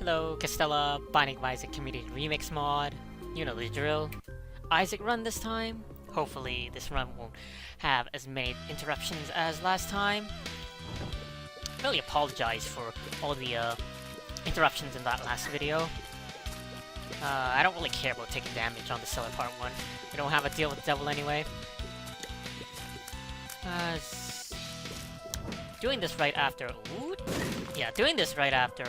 Hello, Castella, Binding of Isaac Community Remix mod. You know the drill. Isaac run this time. Hopefully this run won't have as many interruptions as last time. I really apologize for all the interruptions in that last video. I don't really care about taking damage on the Castella Part 1. We don't have a deal with the devil anyway. Doing this right after... Ooh, yeah, doing this right after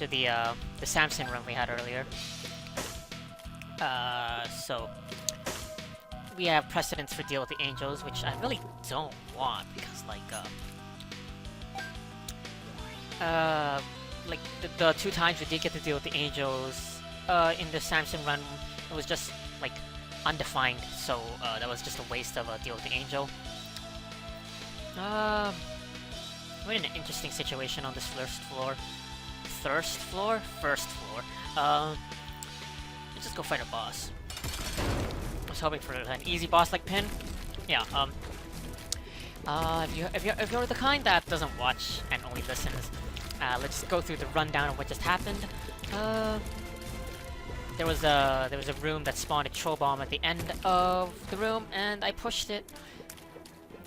the Samson run we had earlier. So we have precedence for deal with the angels, which I really don't want because, like the two times we did get to deal with the angels in the Samson run, it was just like undefined, so that was just a waste of a deal with the angel. We're in an interesting situation on this first floor. First floor? Let's just go fight a boss. I was hoping for an easy boss like Pin. Yeah, if you're the kind that doesn't watch and only listens, let's go through the rundown of what just happened. There was a room that spawned a troll bomb at the end of the room, and I pushed it,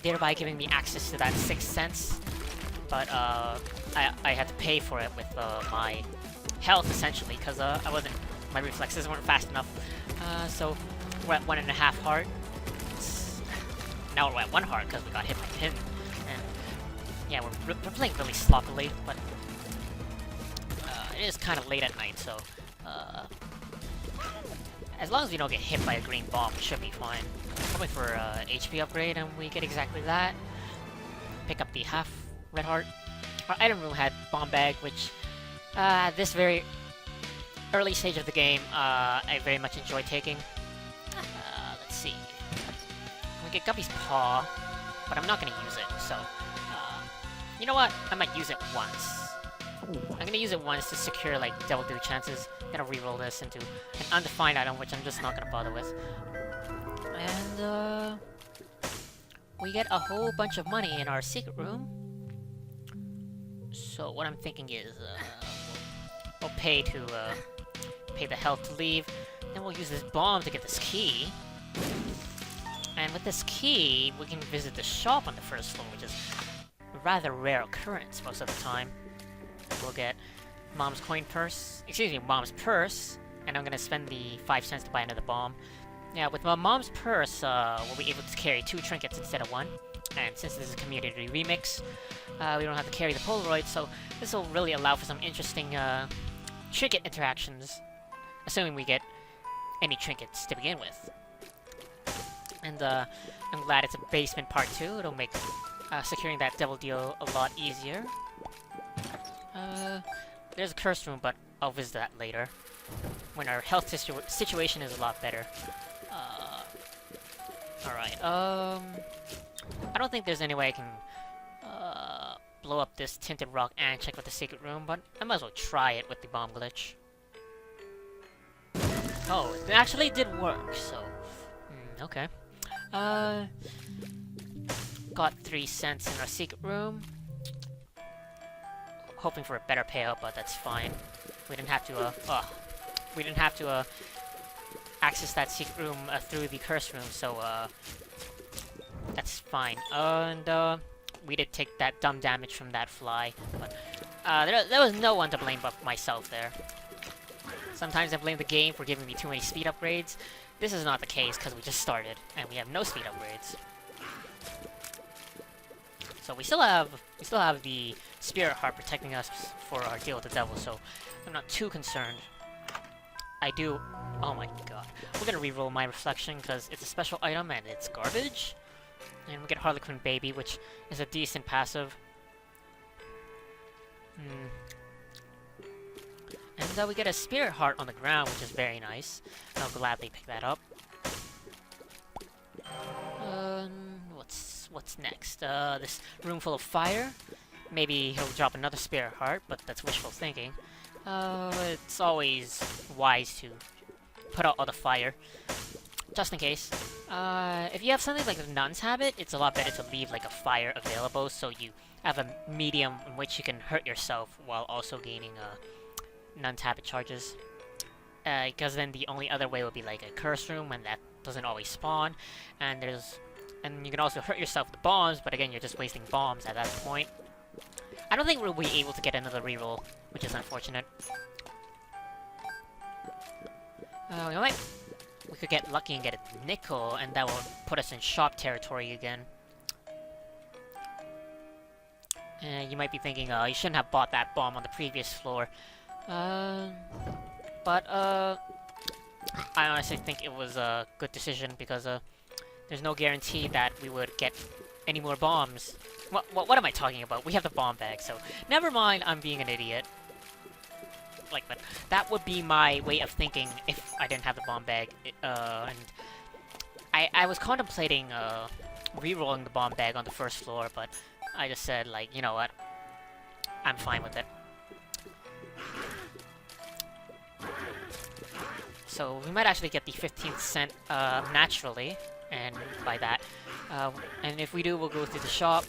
thereby giving me access to that 6th sense. But I had to pay for it with my health essentially, because my reflexes weren't fast enough. So we're at 1.5 heart. Now we're at 1 heart because we got hit by Pin, and yeah, we're playing really sloppily, but it is kind of late at night, so as long as we don't get hit by a green bomb, we should be fine. Hoping for HP upgrade, and we get exactly that. Pick up the half red heart. Our item room had bomb bag, which at this very early stage of the game, I very much enjoy taking. Let's see. We get Guppy's paw, but I'm not gonna use it. So, you know what? I might use it once. I'm gonna use it once to secure like double do chances. I'm gonna reroll this into an undefined item, which I'm just not gonna bother with. And we get a whole bunch of money in our secret room. So what I'm thinking is, we'll pay the health to leave. Then we'll use this bomb to get this key. And with this key, we can visit the shop on the first floor, which is a rather rare occurrence most of the time. We'll get Mom's Mom's purse, and I'm gonna spend the 5 cents to buy another bomb. Yeah, with my Mom's purse, we'll be able to carry 2 trinkets instead of 1. And since this is a community remix, we don't have to carry the Polaroid, so this will really allow for some interesting trinket interactions, assuming we get any trinkets to begin with. And I'm glad it's a basement part 2. It'll make securing that double deal a lot easier. There's a curse room, but I'll visit that later, when our health situation is a lot better. Alright, I don't think there's any way I can blow up this tinted rock and check with the secret room, but I might as well try it with the bomb glitch. Oh, it actually did work, so... okay. Got 3 cents in our secret room. Hoping for a better payout, but that's fine. We didn't have to, access that secret room through the curse room, so, that's fine. And, we did take that dumb damage from that fly, but, there was no one to blame but myself there. Sometimes I blame the game for giving me too many speed upgrades. This is not the case, because we just started, and we have no speed upgrades. So we still have the Spirit Heart protecting us for our deal with the devil, so I'm not too concerned. Oh my god. We're gonna reroll my reflection because it's a special item and it's garbage. And we get Harlequin Baby, which is a decent passive. And we get a Spirit Heart on the ground, which is very nice. I'll gladly pick that up. What's next? This room full of fire. Maybe he'll drop another Spirit Heart, but that's wishful thinking. It's always wise to put out all the fire, just in case. If you have something like the Nun's Habit, it's a lot better to leave like a fire available, so you have a medium in which you can hurt yourself while also gaining non-habit charges. Because then the only other way would be like a curse room, and that doesn't always spawn. And you can also hurt yourself with bombs, but again, you're just wasting bombs at that point. I don't think we'll be able to get another reroll, which is unfortunate. We could get lucky and get a nickel, and that will put us in shop territory again. You might be thinking, you shouldn't have bought that bomb on the previous floor. But I honestly think it was a good decision, because there's no guarantee that we would get any more bombs. What am I talking about? We have the bomb bag, so never mind, I'm being an idiot. But that would be my way of thinking if I didn't have the bomb bag. And I was contemplating re-rolling the bomb bag on the first floor, but I just said, like, you know what? I'm fine with it. So we might actually get the 15th cent naturally, and by that. And if we do, we'll go through the shop.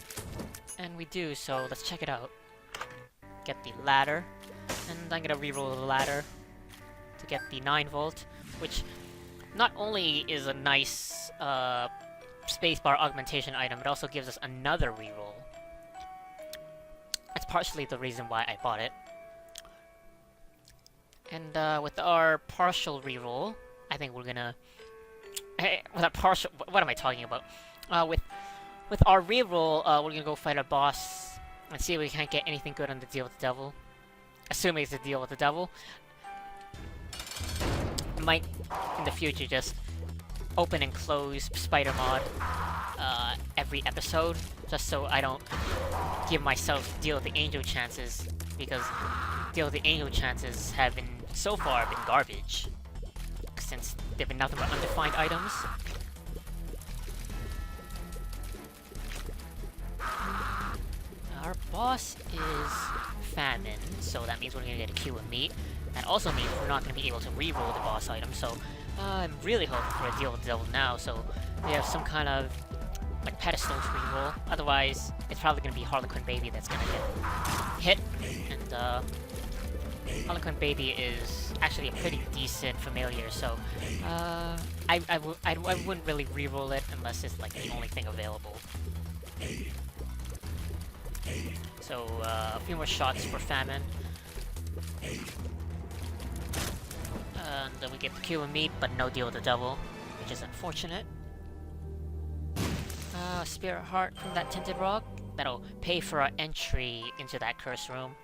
And we do, so let's check it out. Get the ladder. And I'm gonna reroll the ladder to get the 9 volt, which not only is a nice spacebar augmentation item, it also gives us another reroll. That's partially the reason why I bought it. And with our partial reroll, I think we're gonna... with a partial... What am I talking about? With our reroll, we're gonna go fight a boss and see if we can't get anything good on the deal with the devil. Assuming it's a deal with the devil. I might, in the future, just open and close Spider Mod every episode, just so I don't give myself Deal with the Angel chances, because Deal with the Angel chances have been, so far, been garbage, since they've been nothing but undefined items. Our boss is Famine, so that means we're gonna get a queue of meat. That also means we're not gonna be able to re-roll the boss item, so I'm really hoping for a deal with the devil now, so we have some kind of like pedestal to re-roll. Otherwise, it's probably gonna be Harlequin Baby that's gonna get hit, and Harlequin Baby is actually a pretty decent familiar, so I wouldn't really re-roll it unless it's like the only thing available. So, a few more shots for Famine. And then we get the queue of meat, but no deal with the devil, which is unfortunate. Spirit Heart from that Tinted Rock. That'll pay for our entry into that curse room.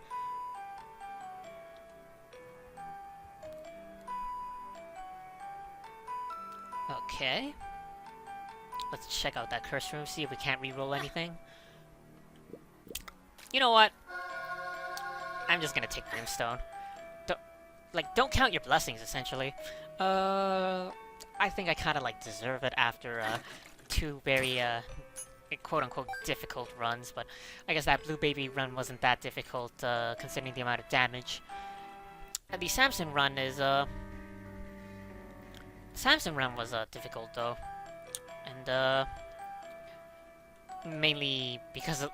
Okay. Let's check out that curse room, see if we can't re-roll anything. You know what? I'm just gonna take Brimstone. Don't count your blessings, essentially. I think I kinda, deserve it after, 2 very, quote-unquote difficult runs, but I guess that Blue Baby run wasn't that difficult, considering the amount of damage. The Samson run is, Samson run was, difficult, though. And, mainly because of,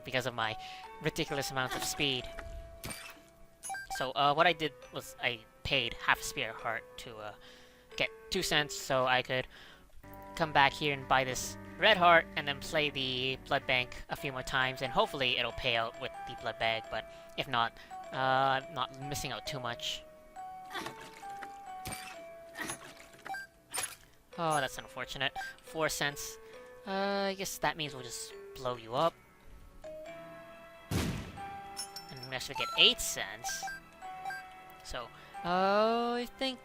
because of my ridiculous amounts of speed. So, what I did was I paid half a Spirit Heart to, get 2 cents so I could come back here and buy this red heart and then play the blood bank a few more times, and hopefully it'll pay out with the blood bag, but if not, I'm not missing out too much. Oh, that's unfortunate. 4 cents. I guess that means we'll just blow you up. And we actually get 8 cents. So, I think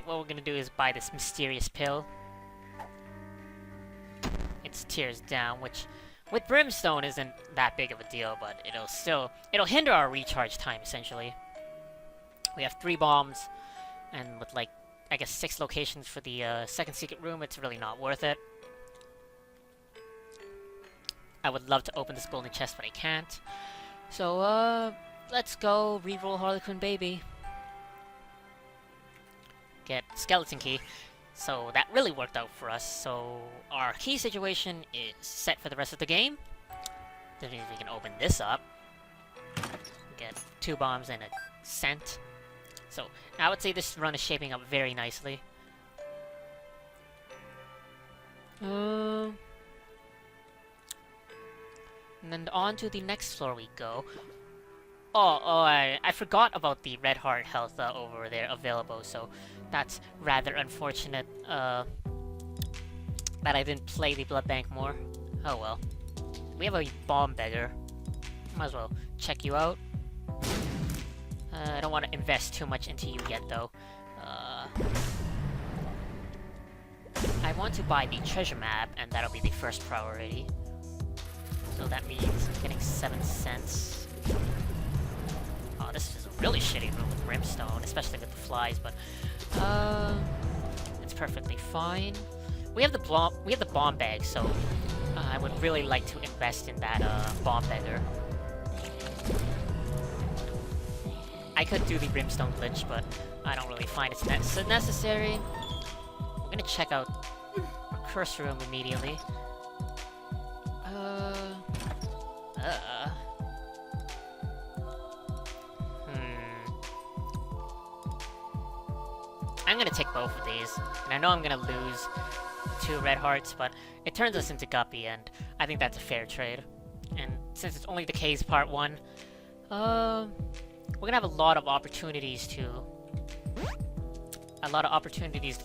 what we're gonna do is buy this mysterious pill. It's Tears Down, which with Brimstone isn't that big of a deal, but it'll hinder our recharge time, essentially. We have 3 bombs, and with I guess 6 locations for the second secret room, it's really not worth it. I would love to open this golden chest, but I can't. So, let's go reroll Harlequin Baby. Get Skeleton Key. So that really worked out for us. So our key situation is set for the rest of the game. That means we can open this up. Get 2 bombs and a cent. So, I would say this run is shaping up very nicely. And then on to the next floor we go. I forgot about the red heart health over there available, so that's rather unfortunate that I didn't play the blood bank more. Oh well. We have a bomb beggar. Might as well check you out. I don't want to invest too much into you yet though. I want to buy the treasure map, and that'll be the first priority. So that means getting 7 cents. Oh, this is a really shitty room with brimstone, especially with the flies, but it's perfectly fine. We have the bomb bag, so I would really like to invest in that bomb beggar. I could do the brimstone glitch, but I don't really find it's necessary. We're gonna check out our curse room immediately. I'm gonna take both of these, and I know I'm gonna lose 2 red hearts, but it turns us into Guppy, and I think that's a fair trade. And since it's only the case part 1, we're gonna have a lot of opportunities to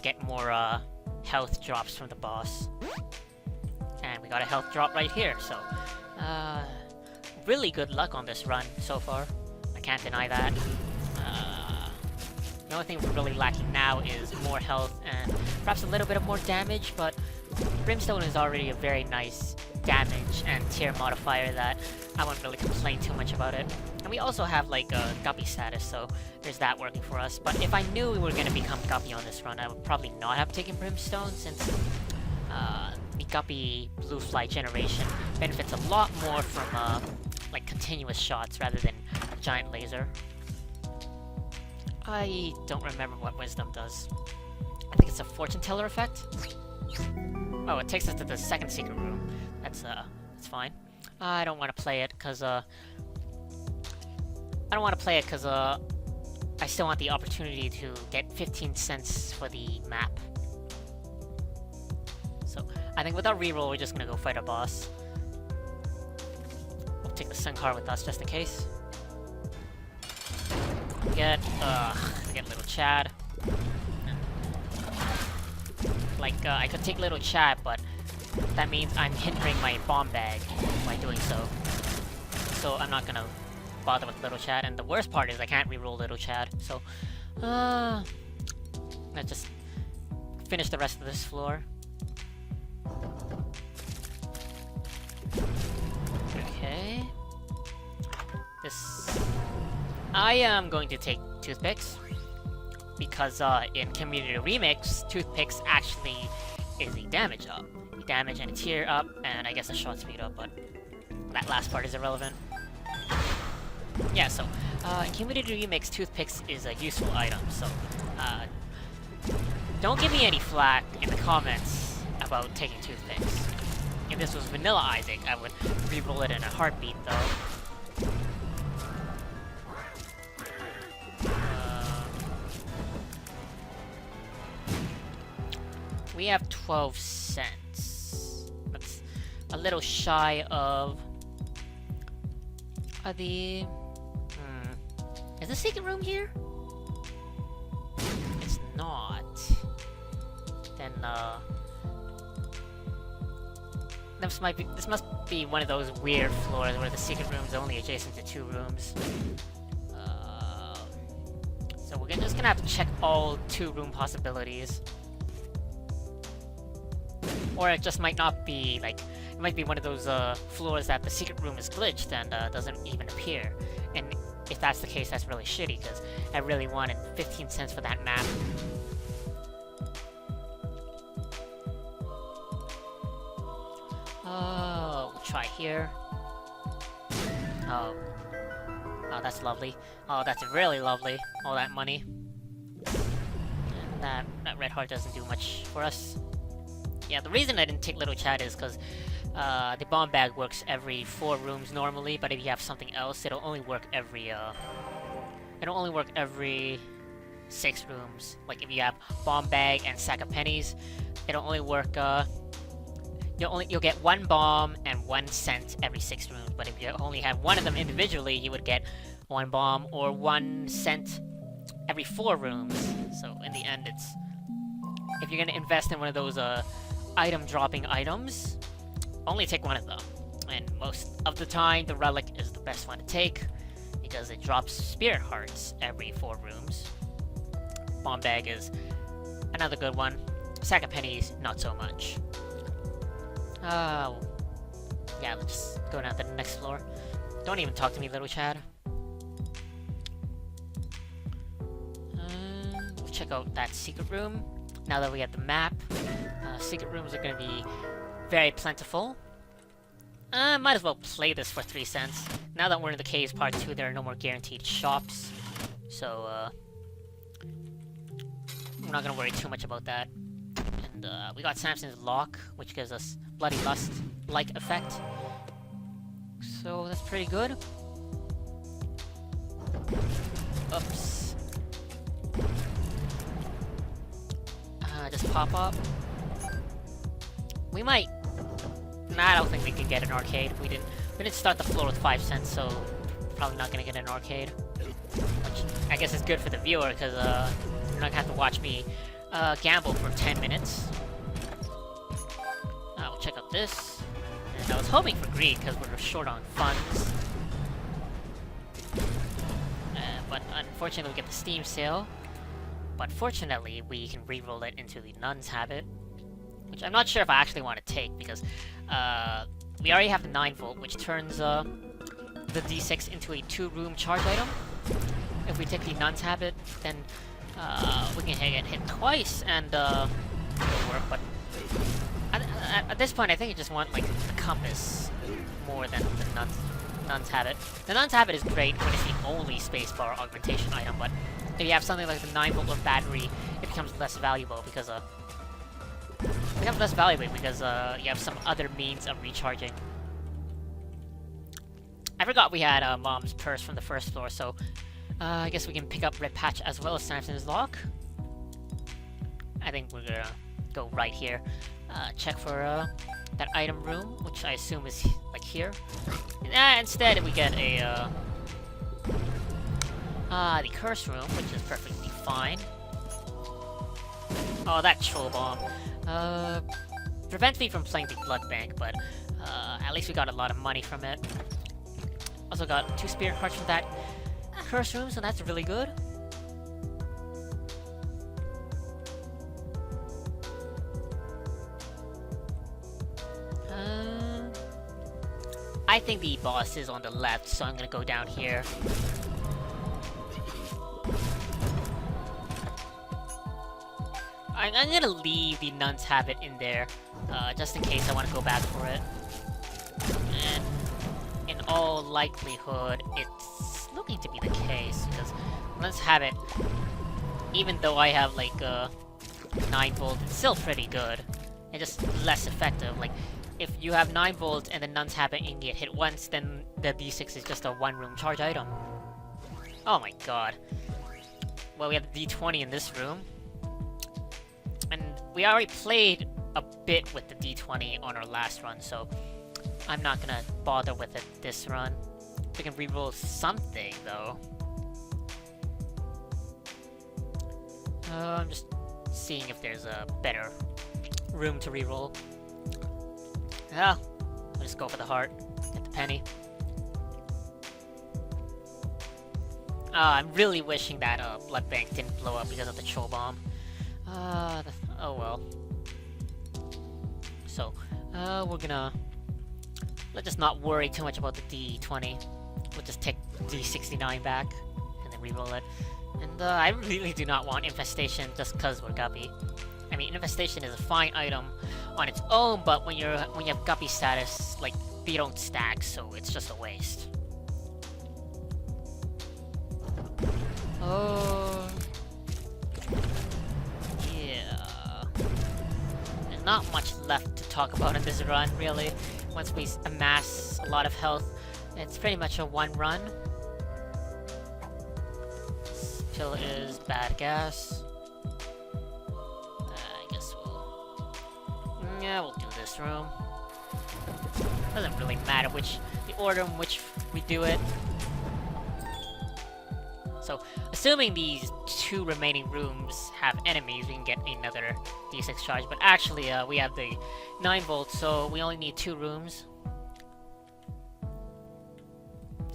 get more health drops from the boss. And we got a health drop right here, so really good luck on this run so far. I can't deny that. The only thing we're really lacking now is more health and perhaps a little bit of more damage, but Brimstone is already a very nice damage and tier modifier that I won't really complain too much about it. And we also have like a Guppy status, so there's that working for us. But if I knew we were going to become Guppy on this run, I would probably not have taken Brimstone, since the Guppy Blue Fly generation benefits a lot more from like continuous shots rather than a giant laser. I don't remember what Wisdom does. I think it's a fortune teller effect. Oh, it takes us to the second secret room. That's fine. I don't want to play it because I still want the opportunity to get 15 cents for the map. So I think with our reroll, we're just gonna go fight a boss. We'll take the Sun card with us just in case. Get little Chad. Like, I could take little Chad, but that means I'm hindering my bomb bag by doing so. So I'm not gonna bother with little Chad, and the worst part is I can't reroll little Chad, so let's just finish the rest of this floor. Okay. I am going to take toothpicks, because in Community Remix, toothpicks actually is a damage up. A damage and a tier up, and I guess a shot speed up, but that last part is irrelevant. Yeah, so in Community Remix, toothpicks is a useful item, so don't give me any flack in the comments about taking toothpicks. If this was Vanilla Isaac, I would reroll it in a heartbeat, though. We have 12 cents. That's a little shy of the... Is the secret room here? It's not. Then, this must be one of those weird floors where the secret room is only adjacent to 2 rooms. So we're just gonna have to check all 2 room possibilities. Or it just might not be, like, it might be one of those floors that the secret room is glitched and doesn't even appear. And if that's the case, that's really shitty, because I really wanted 15 cents for that map. Oh, we'll try here. Oh. Oh, that's lovely. Oh, that's really lovely. All that money. And that red heart doesn't do much for us. Yeah, the reason I didn't take Little Chad is because the bomb bag works every 4 rooms normally, but if you have something else, it'll only work every 6 rooms. Like if you have bomb bag and sack of pennies, it'll only work. You'll get 1 bomb and 1 cent every 6 rooms. But if you only have one of them individually, you would get 1 bomb or 1 cent every 4 rooms. So in the end, it's if you're gonna invest in one of those item dropping items, only take one of them. And most of the time, the relic is the best one to take because it drops spirit hearts every 4 rooms. Bomb bag is another good one. Sack of pennies, not so much. Yeah, let's just go down to the next floor. Don't even talk to me, Little Chad. We'll check out that secret room. Now that we have the map, secret rooms are gonna be very plentiful. Might as well play this for 3 cents. Now that we're in the caves part 2, there are no more guaranteed shops. So, we're not gonna worry too much about that. And, we got Samson's Lock, which gives us Bloody Lust-like effect. So, that's pretty good. Oops. Just pop up. We might... Nah, I don't think we can get an arcade. We didn't start the floor with 5 cents, so probably not gonna get an arcade. Which I guess is good for the viewer, because you're not gonna have to watch me gamble for 10 minutes. We'll check out this. And I was hoping for greed, because we're short on funds. But unfortunately we get the Steam sale. But fortunately, we can reroll it into the Nun's Habit. Which I'm not sure if I actually want to take, because we already have the 9V, which turns the D6 into a 2-room charge item. If we take the Nun's Habit, then we can get hit twice, and it'll work, but at this point, I think you just want, like, the compass more than the Nun's Habit. The Nun's Habit is great when it's the only spacebar augmentation item, but if you have something like the 9V or battery, it becomes less valuable because you have some other means of recharging. I forgot we had Mom's purse from the first floor, so I guess we can pick up Red Patch as well as Samson's Lock. I think we're gonna go right here. Check for that item room, which I assume is like here. Instead, we get a the curse room, which is perfectly fine. Oh, that troll bomb. Prevents me from playing the blood bank, but at least we got a lot of money from it. Also got 2 spirit hearts from that curse room, so that's really good. I think the boss is on the left, so I'm gonna go down here. I'm gonna leave the Nun's Habit in there, just in case I want to go back for it. And in all likelihood, it's looking to be the case, because Nun's Habit, even though I have like 9V, it's still pretty good. And just less effective. Like, if you have 9V and the Nun's Habit and you get hit once, then the D6 is just a 1-room charge item. Oh my god. Well, we have the D20 in this room. And we already played a bit with the D20 on our last run, so I'm not gonna bother with it this run. We can reroll something, though. I'm just seeing if there's a better room to reroll. Yeah, I'll just go for the heart. Get the penny. I'm really wishing that blood bank didn't blow up because of the troll bomb. Oh well. So, we're gonna... Let's just not worry too much about the D20. We'll just take D69 back, and then reroll it. And, I really do not want Infestation just because we're Guppy. I mean, Infestation is a fine item on its own, but when you have Guppy status, like, they don't stack, so it's just a waste. Oh... Yeah... And not much left to talk about in this run, really. Once we amass a lot of health, it's pretty much a one run. This pill is bad gas. I guess we'll do this room. Doesn't really matter the order in which we do it. So, assuming these 2 remaining rooms have enemies, we can get another D6 charge. But actually, we have the 9 volts, so we only need 2 rooms.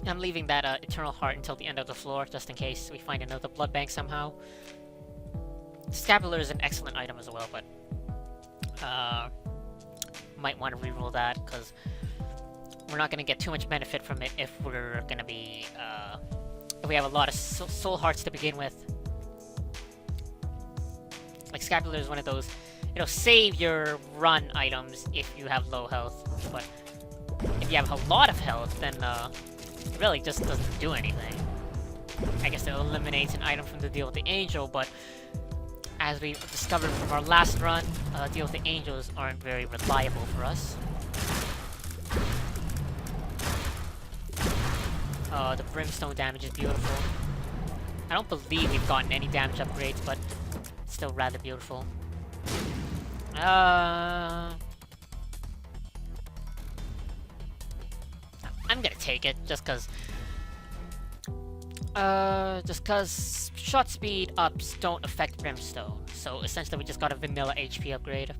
I'm leaving that Eternal Heart until the end of the floor, just in case we find another blood bank somehow. Scapular is an excellent item as well, but might want to reroll that, because we're not going to get too much benefit from it if we're going to be... if we have a lot of soul hearts to begin with. Like, Scapular is one of those, save your run items if you have low health. But if you have a lot of health, then it really just doesn't do anything. I guess it eliminates an item from the Deal with the Angel, but as we discovered from our last run, Deal with the Angels aren't very reliable for us. The brimstone damage is beautiful. I don't believe we've gotten any damage upgrades, but it's still rather beautiful. I'm gonna take it, just cause shot speed ups don't affect brimstone. So essentially we just got a vanilla HP upgrade.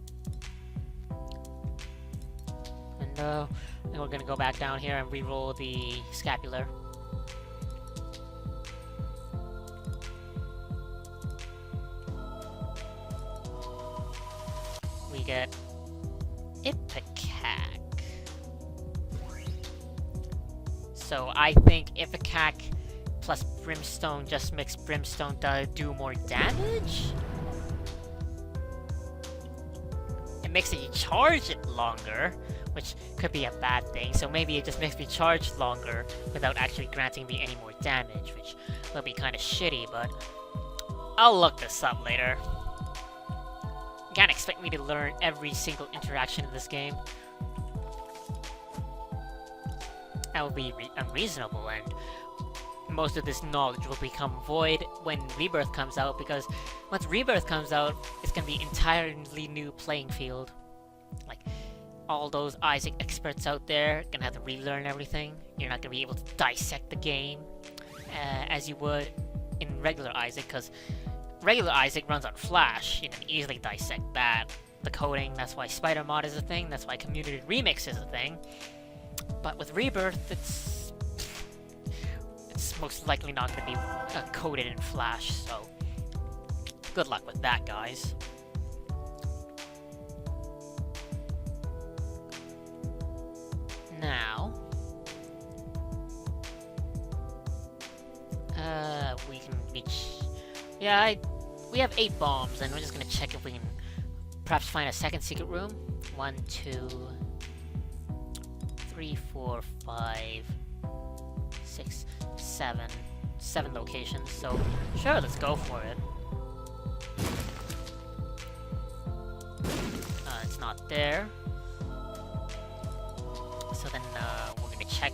And then we're gonna go back down here and reroll the scapular. We get Ipecac. So I think Ipecac plus Brimstone just makes Brimstone do more damage? It makes it charge it longer, which could be a bad thing, so maybe it just makes me charge longer without actually granting me any more damage, which will be kind of shitty, but I'll look this up later. You can't expect me to learn every single interaction in this game. That would be unreasonable, and most of this knowledge will become void when Rebirth comes out, because once Rebirth comes out, it's gonna be entirely new playing field. Like, all those Isaac experts out there gonna have to relearn everything. You're not gonna be able to dissect the game as you would in regular Isaac, because regular Isaac runs on Flash. You can easily dissect that. The coding, that's why Spider Mod is a thing, that's why Community Remix is a thing. But with Rebirth, it's most likely not going to be coded in Flash, so good luck with that, guys. Now, we can reach... Yeah, we have 8 bombs, and we're just going to check if we can perhaps find a second secret room. 1, 2... 3, 4, 5, 6, 7 locations, so sure, let's go for it. It's not there. So then we're gonna check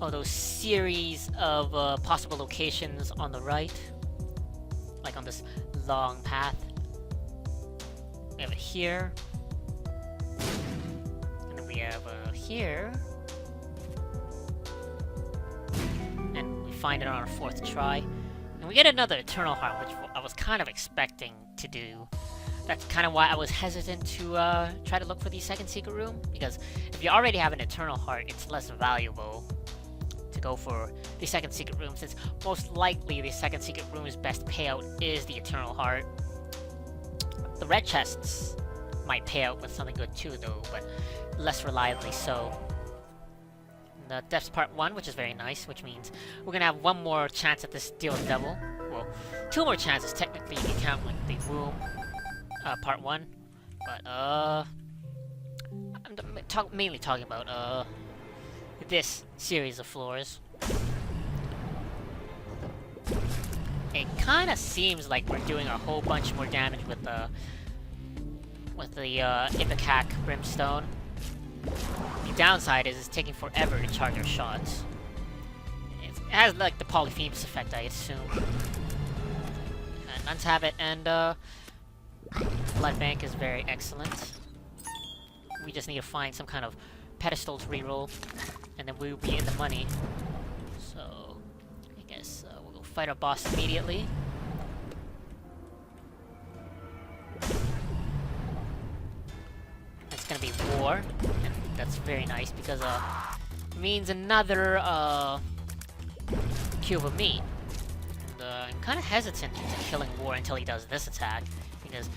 all those series of possible locations on the right, like on this long path. We have it here, and then we have here. Find it on our 4th try, and we get another Eternal Heart, which I was kind of expecting to do. That's kind of why I was hesitant to try to look for the second secret room, because if you already have an Eternal Heart, it's less valuable to go for the second secret room, since most likely the second secret room's best payout is the Eternal Heart. The red chests might pay out with something good too, though, but less reliably so. The Depths Part 1, which is very nice, which means we're gonna have 1 more chance at this Deal with Devil. Well, 2 more chances, technically, if you count like the Womb, Part 1. But, I'm mainly talking about, this series of floors. It kinda seems like we're doing a whole bunch more damage with with the Ipecac Brimstone. The downside is it's taking forever to charge our shots. It has like the Polyphemus effect, I assume. And Nun's Habit and Blood Bank is very excellent. We just need to find some kind of pedestal to reroll, and then we'll be in the money. So, I guess we'll go fight our boss immediately. It's gonna be war, and that's very nice because it means another cube of meat. And I'm kind of hesitant to killing War until he does this attack, because...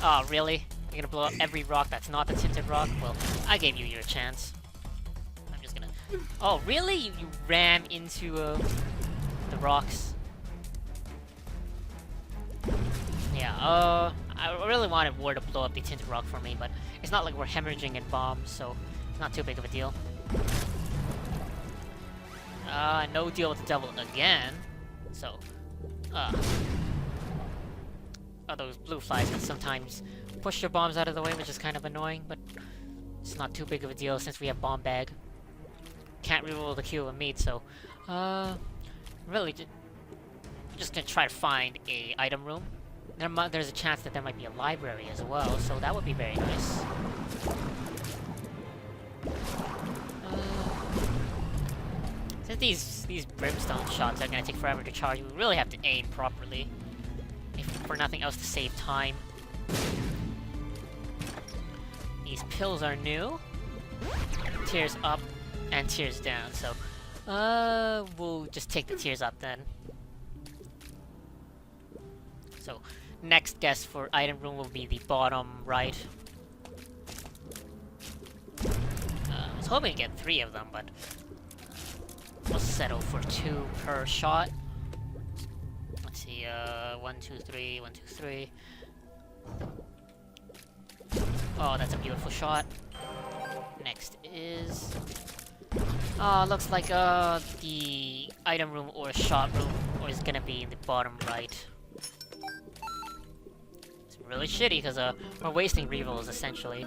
Oh, really? You're gonna blow up every rock that's not the tinted rock? Well, I gave you your chance. I'm just gonna... Oh, really? You ram into the rocks? Yeah, I really wanted War to blow up the tinted rock for me, but it's not like we're hemorrhaging in bombs, so it's not too big of a deal. No deal with the devil again. So, those blue flies can sometimes push your bombs out of the way, which is kind of annoying, but it's not too big of a deal since we have bomb bag. Can't reroll the cube of meat, so, really just gonna try to find a item room. There's a chance that there might be a library as well, so that would be very nice. Since these brimstone shots are gonna take forever to charge, we really have to aim properly, if for nothing else to save time. These pills are new. Tears up and tears down, so we'll just take the tears up then. So, next guess for item room will be the bottom right. I was hoping to get 3 of them, but we'll settle for 2 per shot. Let's see, 1, 2, 3, 1, 2, 3. Oh, that's a beautiful shot. Next is... Oh, looks like the item room or shot room is gonna be in the bottom right. It's really shitty because we're wasting rerolls essentially.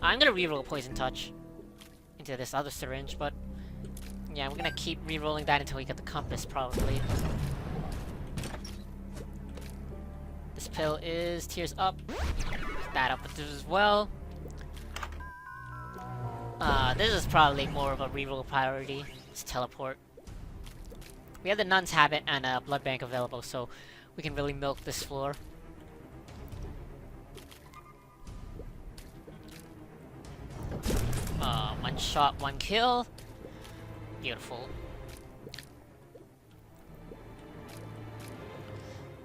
I'm gonna reroll Poison Touch into this other syringe, but yeah, we're gonna keep rerolling that until we get the compass probably. This pill is tears up. That up as well. This is probably more of a reroll priority. It's teleport. We have the Nun's Habit and Blood Bank available, so we can really milk this floor. One shot, one kill. Beautiful.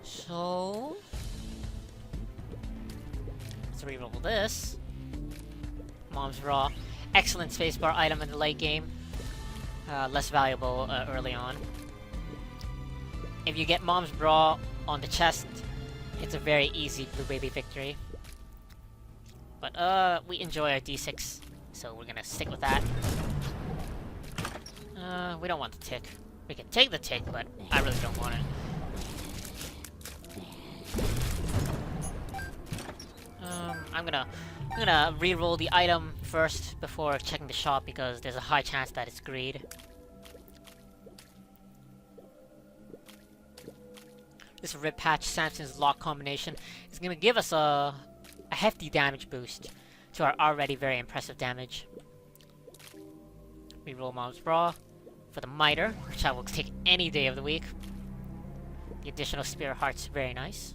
So... let's reroll this. Mom's Raw. Excellent spacebar item in the late game. Less valuable early on. If you get Mom's Bra on the chest, it's a very easy Blue Baby victory. But we enjoy our D6, so we're gonna stick with that. We don't want the tick. We can take the tick, but I really don't want it. I'm gonna re-roll the item first before checking the shop because there's a high chance that it's greed. This Rib Patch Samson's lock combination is gonna give us a hefty damage boost to our already very impressive damage. Re-roll Mom's Bra for the Miter, which I will take any day of the week. The additional Spirit Heart's very nice.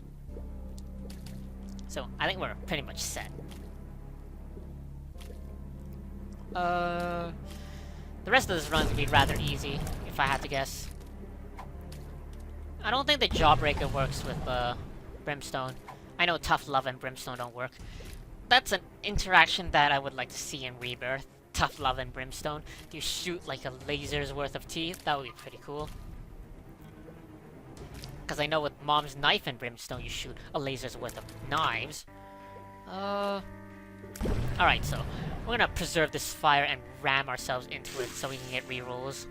So, I think we're pretty much set. The rest of this run would be rather easy, if I had to guess. I don't think the Jawbreaker works with, Brimstone. I know Tough Love and Brimstone don't work. That's an interaction that I would like to see in Rebirth. Tough Love and Brimstone. Do you shoot, like, a laser's worth of teeth? That would be pretty cool. Because I know with Mom's Knife and Brimstone, you shoot a laser's worth of knives. Alright, so we're gonna preserve this fire and ram ourselves into it so we can get rerolls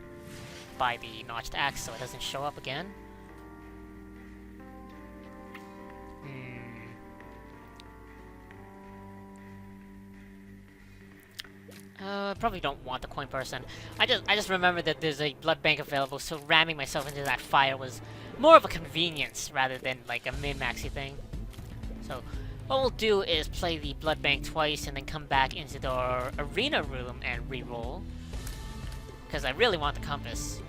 by the Notched Axe so it doesn't show up again. Probably don't want the coin person. I just remember that there's a blood bank available, so ramming myself into that fire was more of a convenience rather than like a min-maxy thing. So what we'll do is play the blood bank twice and then come back into the arena room and re-roll. Because I really want the compass.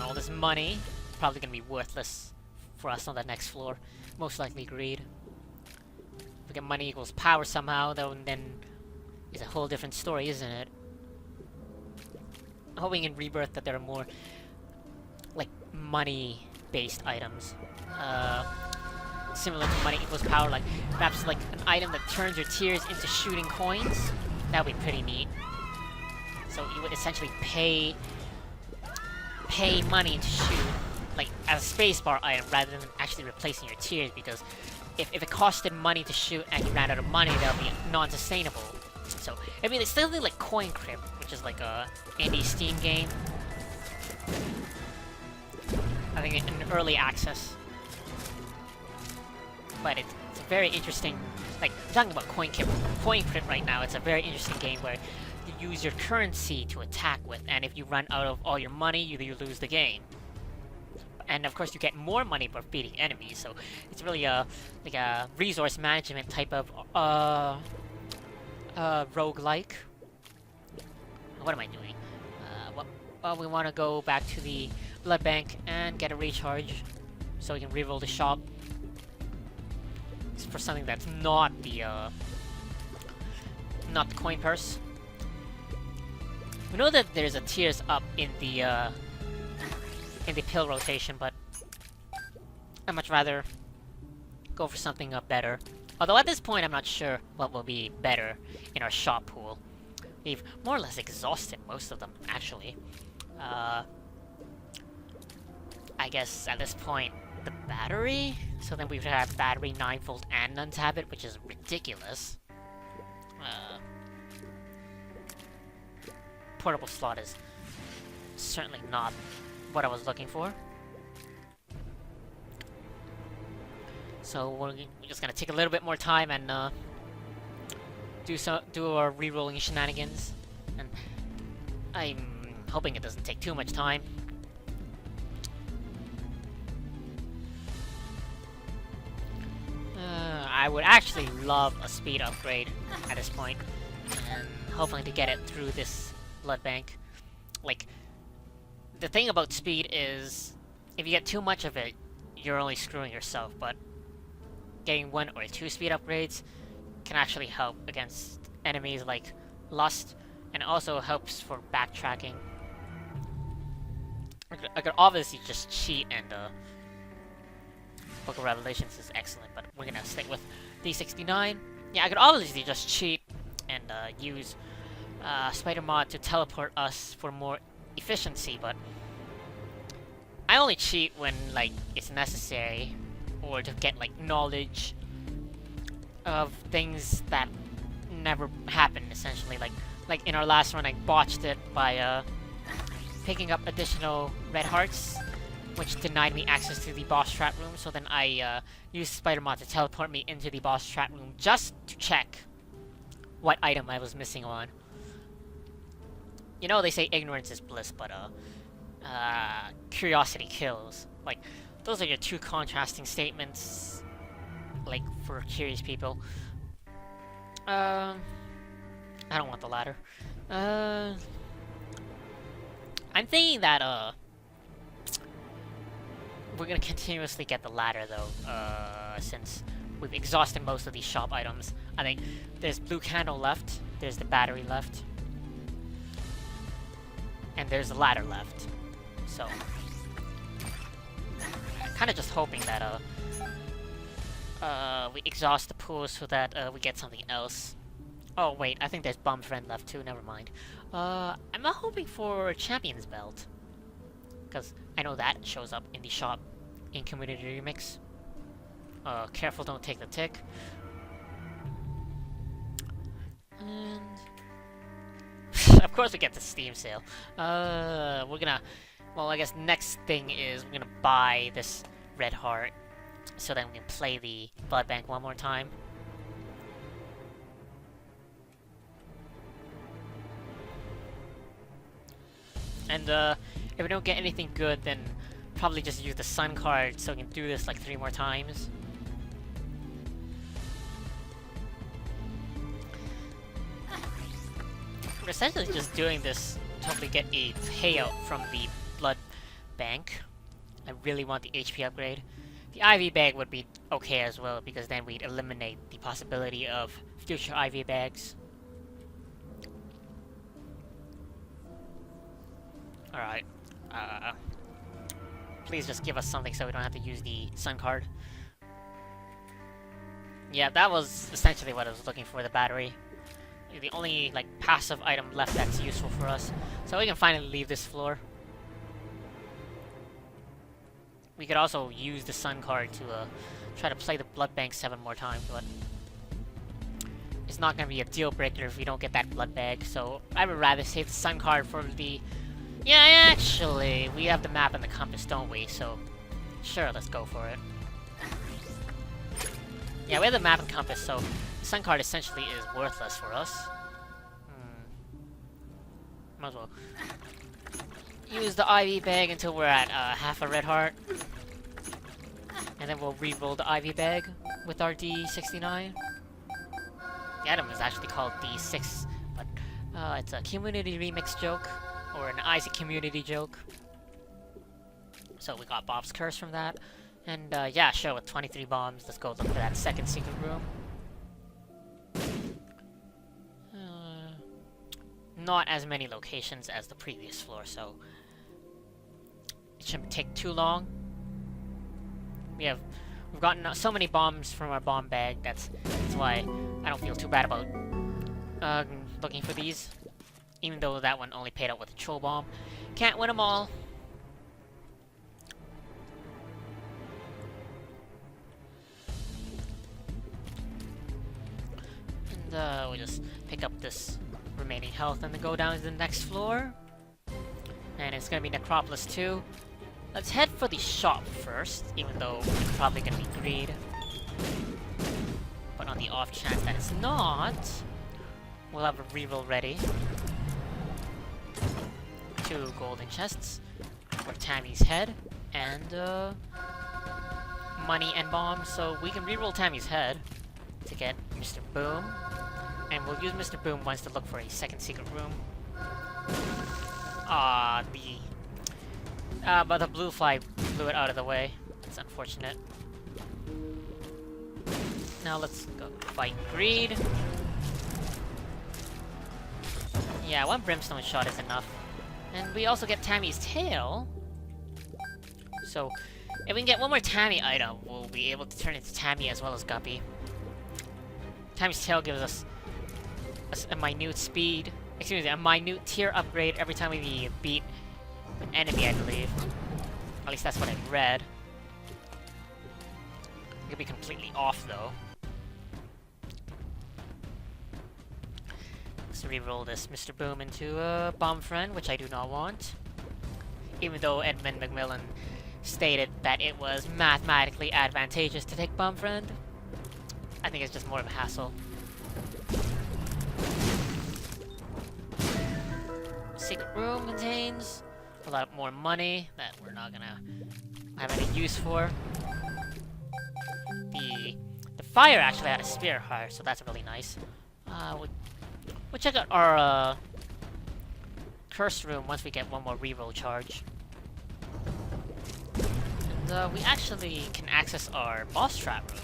All this money, probably gonna be worthless for us on the next floor. Most likely greed. If we get money equals power somehow, though, then it's a whole different story, isn't it? I'm hoping in Rebirth that there are more, like, money-based items. Similar to money equals power, like, perhaps, like, an item that turns your tears into shooting coins. That would be pretty neat. So you would essentially pay money to shoot, like, as a spacebar item rather than actually replacing your tears, because if it costed money to shoot and you ran out of money, that would be non-sustainable. So, I mean, it's still like Coin Crypt, which is like a indie Steam game. I think in early access. But it's a very interesting, like, I'm talking about Coin Crypt right now. It's a very interesting game where you use your currency to attack with, and if you run out of all your money, you lose the game. And of course, you get more money by beating enemies, so it's really like a resource management type of roguelike. What am I doing? Well, we want to go back to the blood bank and get a recharge, so we can reroll the shop. It's for something that's not the coin purse. We know that there's a tears up in the pill rotation, but I'd much rather go for something better. Although at this point, I'm not sure what will be better in our shop pool. We've more or less exhausted most of them, actually. I guess at this point, the battery? So then we would have battery, 9-volt, and Nun's Habit, which is ridiculous. Portable slot is certainly not what I was looking for. So we're just gonna take a little bit more time and do our re-rolling shenanigans, and I'm hoping it doesn't take too much time. I would actually love a speed upgrade at this point, and hopefully to get it through this blood bank. Like, the thing about speed is, if you get too much of it, you're only screwing yourself, but getting 1 or 2 speed upgrades can actually help against enemies like Lust, and also helps for backtracking. I could obviously just cheat, and Book of Revelations is excellent, but we're gonna stick with D69. Yeah, I could obviously just cheat and use Spider Mod to teleport us for more efficiency, but I only cheat when, like, it's necessary, or to get, like, knowledge of things that never happened, essentially. Like in our last run, I botched it by picking up additional red hearts, which denied me access to the boss trap room, so then I used Spider Mod to teleport me into the boss trap room just to check what item I was missing on. You know, they say ignorance is bliss, but curiosity kills. Like, those are your two contrasting statements, like, for curious people. I don't want the latter. I'm thinking that, we're gonna continuously get the ladder, though, since we've exhausted most of these shop items. I think there's blue candle left, there's the battery left, and there's the ladder left. So, kind of just hoping that, we exhaust the pool so that, we get something else. Oh, wait, I think there's Bum Friend left, too, never mind. I'm not hoping for Champion's Belt, because I know that shows up in the shop in Community Remix. Careful, don't take the tick. And of course we get the Steam sale. We're gonna... Well, I guess next thing is we're gonna buy this red heart, so then we can play the blood bank one more time. And if we don't get anything good, then probably just use the sun card so we can do this like 3 more times. We're essentially just doing this to hopefully get a payout from the blood bank. I really want the HP upgrade. The IV bag would be okay as well, because then we'd eliminate the possibility of future IV bags. Alright. Please just give us something so we don't have to use the sun card. Yeah, that was essentially what I was looking for, the battery. The only, like, passive item left that's useful for us. So we can finally leave this floor. We could also use the sun card to try to play the blood bank 7 more times, but it's not going to be a deal breaker if we don't get that blood bag, so I would rather save the sun card for the... Yeah, actually, we have the map and the compass, don't we? So, sure, let's go for it. Yeah, we have the map and compass, so the sun card essentially is worthless for us. Might as well use the IV bag until we're at half a red heart. And then we'll re-roll the IV bag with our D69. The item is actually called D6, but it's a community remix joke, or an Isaac community joke. So we got Bob's Curse from that. And yeah, sure, with 23 bombs, let's go look for that second secret room. Not as many locations as the previous floor, so it shouldn't take too long. We've gotten so many bombs from our bomb bag, that's why I don't feel too bad about looking for these. Even though that one only paid out with a troll bomb. Can't win them all. And we'll just pick up this remaining health and then go down to the next floor. And it's gonna be Necropolis 2. Let's head for the shop first, even though it's probably gonna be greed. But on the off chance that it's not, we'll have a reroll ready. 2 golden chests for Tammy's head, and money and bombs, so we can reroll Tammy's head to get Mr. Boom. And we'll use Mr. Boom once to look for a second secret room. But the blue fly blew it out of the way. It's unfortunate. Now let's go fight greed. Yeah, 1 brimstone shot is enough. And we also get Tammy's tail. So, if we can get 1 more Tammy item, we'll be able to turn into Tammy as well as Guppy. Tammy's tail gives us a minute speed, excuse me, a minute tier upgrade every time we beat an enemy, I believe. At least that's what I read. It could be completely off, though. Let's re-roll this Mr. Boom into a Bomb Friend, which I do not want. Even though Edmund McMillan stated that it was mathematically advantageous to take Bomb Friend. I think it's just more of a hassle. Secret room contains a lot more money that we're not gonna have any use for. The fire actually had a spear heart, so that's really nice. We'll check out our curse room once we get 1 more reroll charge. And we actually can access our boss trap room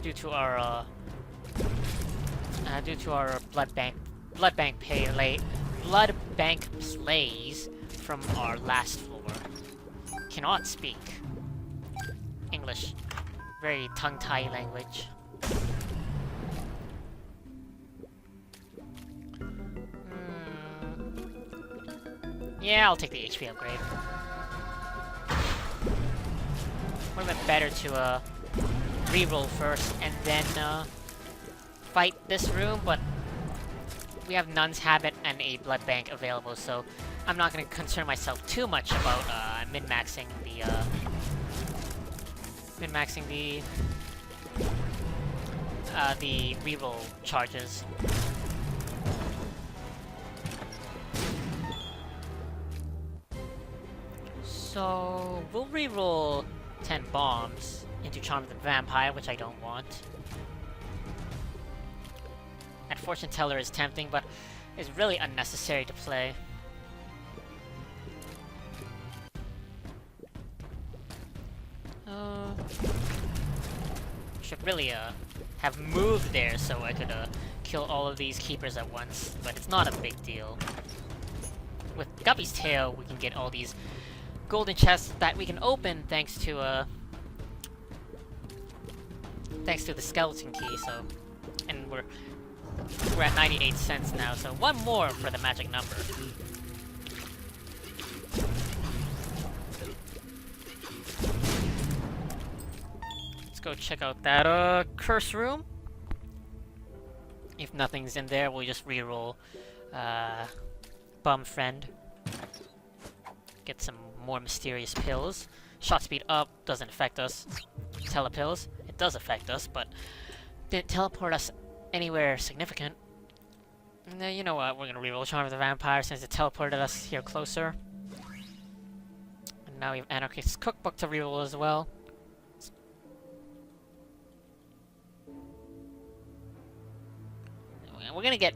due to our blood bank plays from our last floor. Cannot speak English. Very tongue-tie language. Yeah, I'll take the HP upgrade. Would have been better to reroll first and then fight this room, but we have Nun's Habit and a blood bank available, so I'm not going to concern myself too much about min-maxing the reroll charges. So we'll reroll 10 bombs into Charm the Vampire, which I don't want. That Fortune Teller is tempting, but is really unnecessary to play. Should really have moved there so I could kill all of these keepers at once, but it's not a big deal. With Guppy's Tail, we can get all these golden chests that we can open thanks to the skeleton key. So, and we're at 98 cents now, so one more for the magic number. Let's go check out that curse room. If nothing's in there, we'll just reroll Bum Friend. Get some more mysterious pills. Shot speed up, doesn't affect us. Telepills, it does affect us, but didn't teleport us anywhere significant. And you know what, we're gonna reroll Charm of the Vampire since it teleported us here closer. And now we have Anarchist's Cookbook to reroll as well. We're gonna get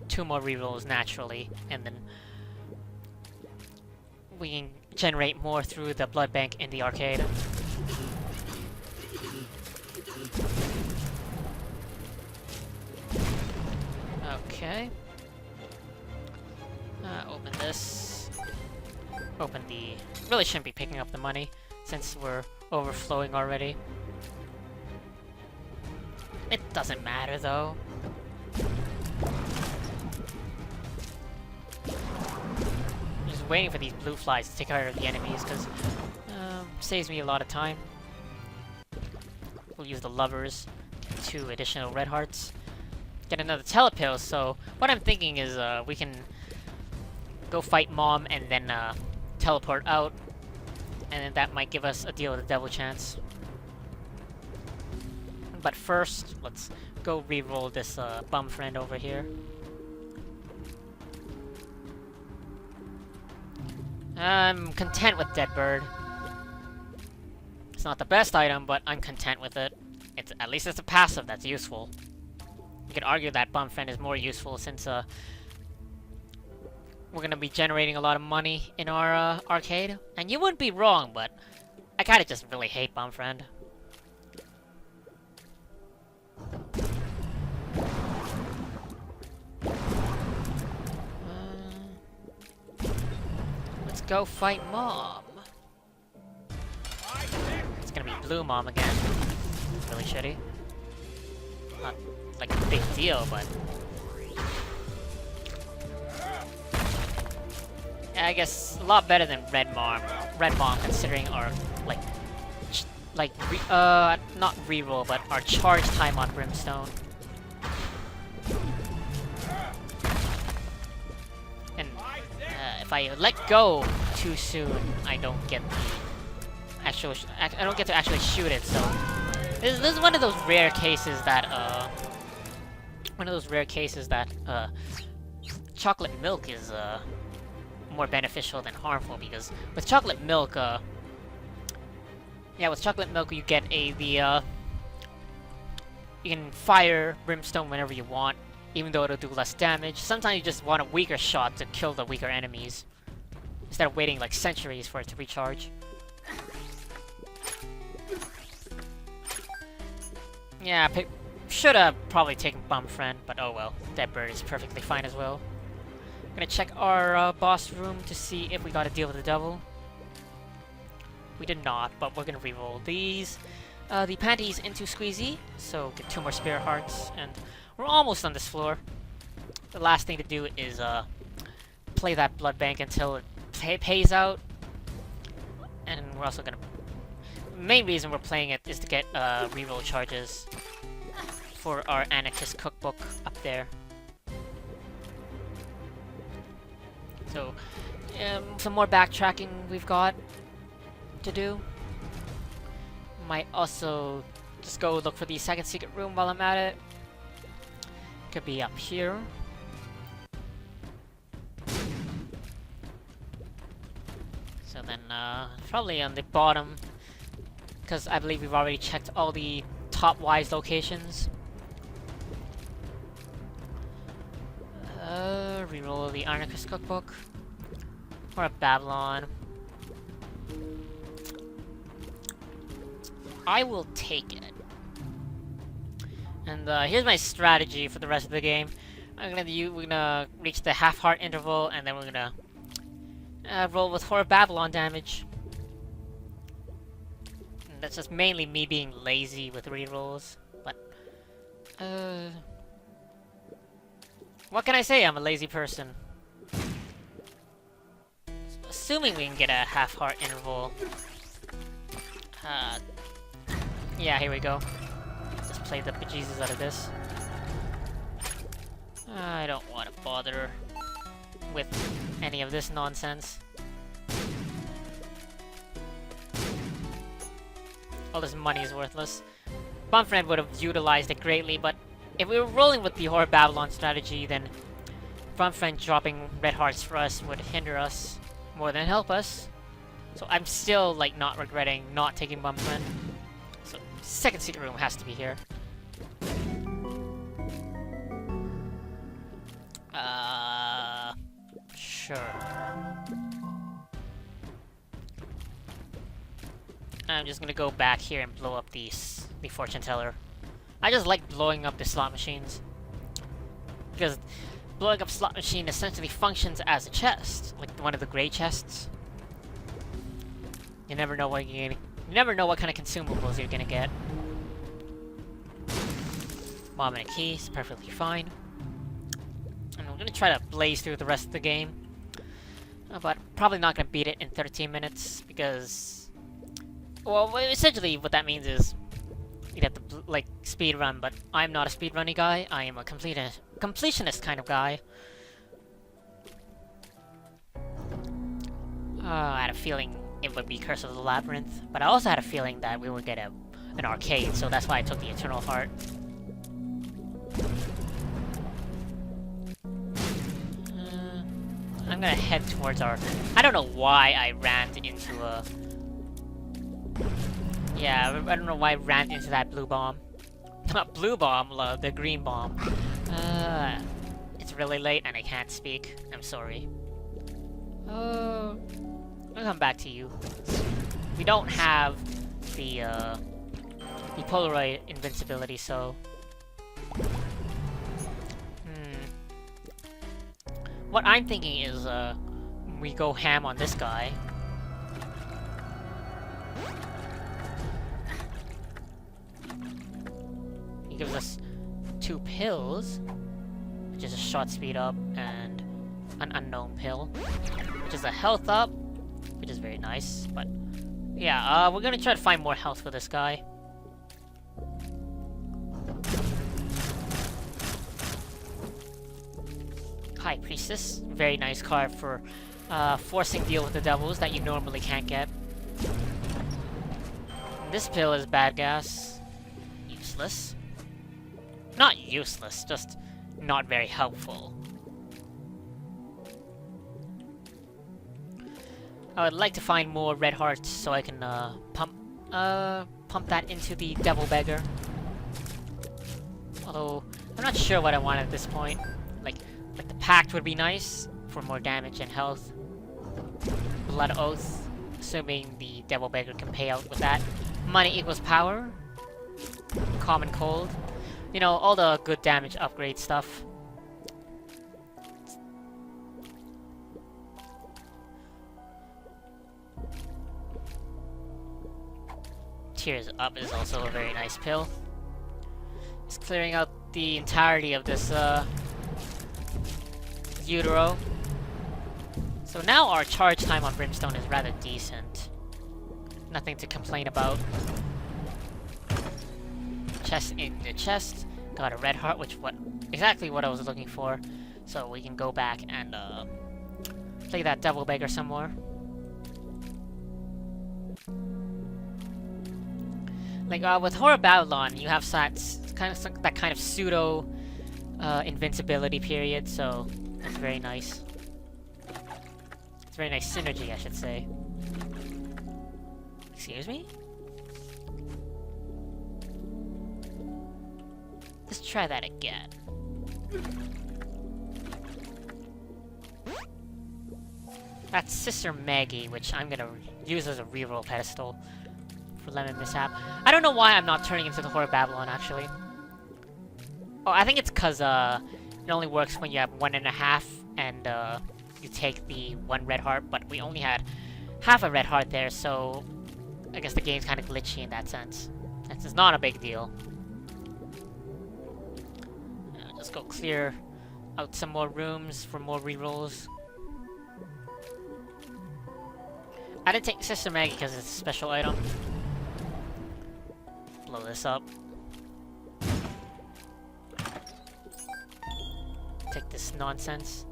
2 more rerolls naturally, and then we can generate more through the blood bank in the arcade. Okay. Open this. Open the... Really shouldn't be picking up the money, since we're overflowing already. It doesn't matter, though. Just waiting for these blue flies to take care of the enemies, because saves me a lot of time. We'll use the lovers, get 2 additional red hearts, get another telepill. So what I'm thinking is we can go fight Mom and then teleport out, and then that might give us a deal with the devil chance. But first, let's go reroll this Bum Friend over here. I'm content with Dead Bird. It's not the best item, but I'm content with it. It's at least it's a passive that's useful. You could argue that Bum Friend is more useful since we're gonna be generating a lot of money in our arcade. And you wouldn't be wrong, but I kinda just really hate Bum Friend. Let's go fight Mom. It's gonna be Blue Mom again. Really shitty. Not like a big deal, but yeah, I guess a lot better than Red Mom. Red Mom, considering our not reroll, but our charge time on Brimstone. And if I let go too soon, I don't get the actual. I don't get to actually shoot it. So this is one of those rare cases that chocolate milk is more beneficial than harmful, because with chocolate milk, with chocolate milk you get you can fire Brimstone whenever you want, even though it'll do less damage. Sometimes you just want a weaker shot to kill the weaker enemies, instead of waiting like centuries for it to recharge. Yeah, should have probably taken Bum Friend, but oh well. Dead Bird is perfectly fine as well. I'm gonna check our boss room to see if we got a deal with the devil. We did not, but we're gonna reroll these. The panties into Squeezy, so get 2 more spirit hearts, and we're almost on this floor. The last thing to do is play that blood bank until it pays out, and we're also gonna. The main reason we're playing it is to get reroll charges for our Anarchist Cookbook up there. So, some more backtracking we've got to do. Might also just go look for the second secret room while I'm at it. Could be up here. So then, probably on the bottom, because I believe we've already checked all the top-wise locations. Reroll the Anarchist Cookbook. Or a Babylon. I will take it. And here's my strategy for the rest of the game. We're gonna reach the half-heart interval, and then we're gonna roll with Horror Babylon damage. And that's just mainly me being lazy with rerolls. But what can I say? I'm a lazy person. Assuming we can get a half-heart interval. Yeah, here we go. Let's play the bejesus out of this. I don't want to bother with any of this nonsense. All this money is worthless. Bumfriend would have utilized it greatly, but if we were rolling with the Horror Babylon strategy, then Bumfriend dropping red hearts for us would hinder us more than help us. So I'm still, like, not regretting not taking Bumfriend. So, second secret room has to be here. Sure. I'm just gonna go back here and blow up the fortune teller. I just like blowing up the slot machines, because blowing up slot machine essentially functions as a chest, like one of the gray chests. You never know what you're gonna, you never know what kind of consumables you're gonna get. Bomb and a key is perfectly fine. And I'm gonna try to blaze through the rest of the game. But probably not gonna beat it in 13 minutes, because... well, essentially what that means is you'd have to, like, speed run, but I'm not a speed running guy. I am a completionist kind of guy. I had a feeling it would be Curse of the Labyrinth, but I also had a feeling that we would get an arcade, so that's why I took the Eternal Heart. I'm gonna head towards our... I don't know why I ran into a... yeah, I don't know why I ran into that blue bomb. Not blue bomb, the green bomb. It's really late and I can't speak. I'm sorry. Oh... I'll come back to you. We don't have the Polaroid invincibility, so... What I'm thinking is, we go ham on this guy. He gives us 2 pills, which is a shot speed up, and an unknown pill, which is a health up, which is very nice, but... yeah, we're gonna try to find more health for this guy. High Priestess, very nice card for forcing deal with the devils that you normally can't get. And this pill is bad gas. Useless. Not useless, just not very helpful. I would like to find more red hearts so I can pump that into the devil beggar. Although I'm not sure what I want at this point. Like the pact would be nice for more damage and health. Blood Oath, assuming the devil beggar can pay out with that. Money equals power. Common cold. You know, all the good damage upgrade stuff. Tears Up is also a very nice pill. It's clearing out the entirety of this utero. So now our charge time on Brimstone is rather decent. Nothing to complain about. Chest in the chest. Got a red heart, which exactly what I was looking for. So we can go back and play that devil beggar some more. Like with Horror Babylon, you have that kind of pseudo invincibility period, so that's very nice. It's very nice synergy, I should say. Excuse me? Let's try that again. That's Sister Maggie, which I'm gonna use as a reroll pedestal for Lemon Mishap. I don't know why I'm not turning into the Whore of Babylon, actually. Oh, I think it's because, it only works when you have 1.5, and, you take the 1 red heart, but we only had half a red heart there, so I guess the game's kind of glitchy in that sense. It's not a big deal. Let's go clear out some more rooms for more rerolls. I didn't take Sister Maggie because it's a special item. Blow this up. Take this nonsense.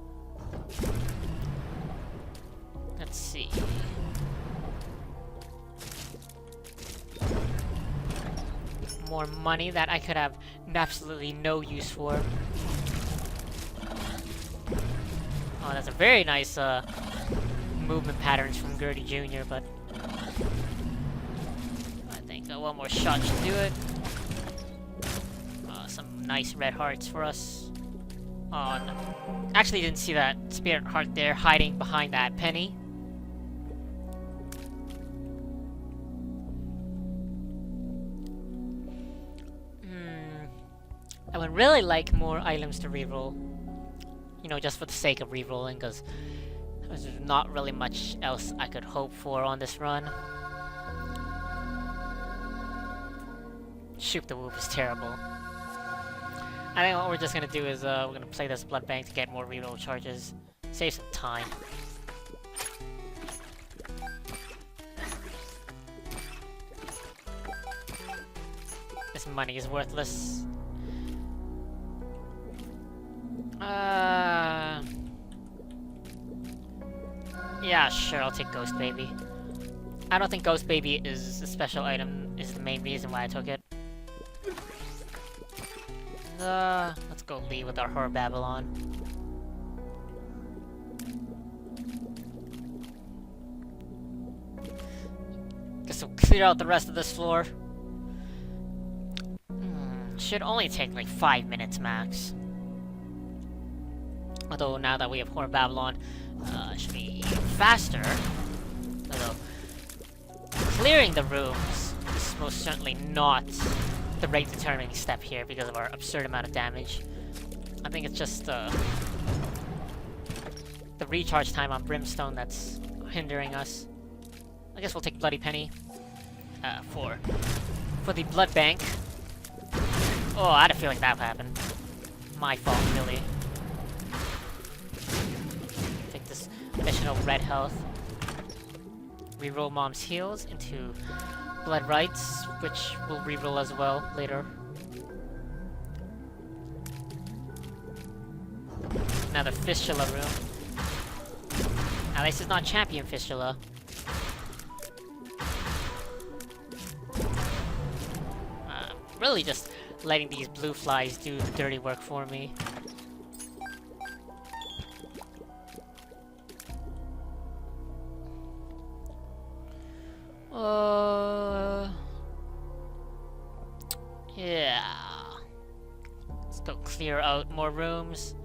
Let's see. More money that I could have absolutely no use for. Oh, that's a very nice, movement patterns from Gertie Jr., but I think one more shot should do it. Some nice red hearts for us. Oh, no. Actually didn't see that spirit heart there hiding behind that penny. I would really like more items to reroll. You know, just for the sake of rerolling, because there's not really much else I could hope for on this run. Shoot the Whoop is terrible. I think what we're just gonna do is we're gonna play this blood bank to get more reroll charges. Save some time. This money is worthless. Yeah, sure, I'll take Ghost Baby. I don't think Ghost Baby is a special item, is the main reason why I took it. Let's go leave with our Whore of Babylon. Guess we'll clear out the rest of this floor. Should only take like 5 minutes max. Although now that we have Whore of Babylon, it should be faster. Although clearing the rooms is most certainly not the rate determining step here because of our absurd amount of damage. I think it's just the recharge time on Brimstone that's hindering us. I guess we'll take Bloody Penny for the blood bank. Oh, I had a feeling that would happen. My fault, really. Take this additional red health. Reroll Mom's heals into Blood Rights, which will reroll as well later. Another Fistula room. At least it's not Champion Fistula. Really just letting these blue flies do the dirty work for me. Yeah. Let's go clear out more rooms.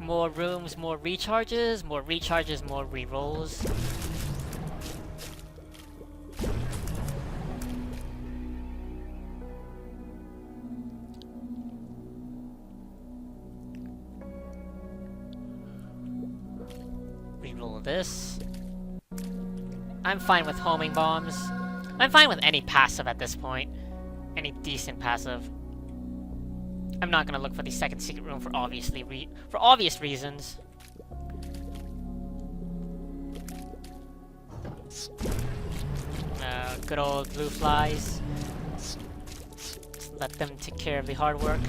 More rooms, more recharges, more recharges, more rerolls. Reroll this. I'm fine with homing bombs. I'm fine with any passive at this point. Any decent passive. I'm not gonna look for the second secret room for obvious reasons. Good old blue flies. Just let them take care of the hard work.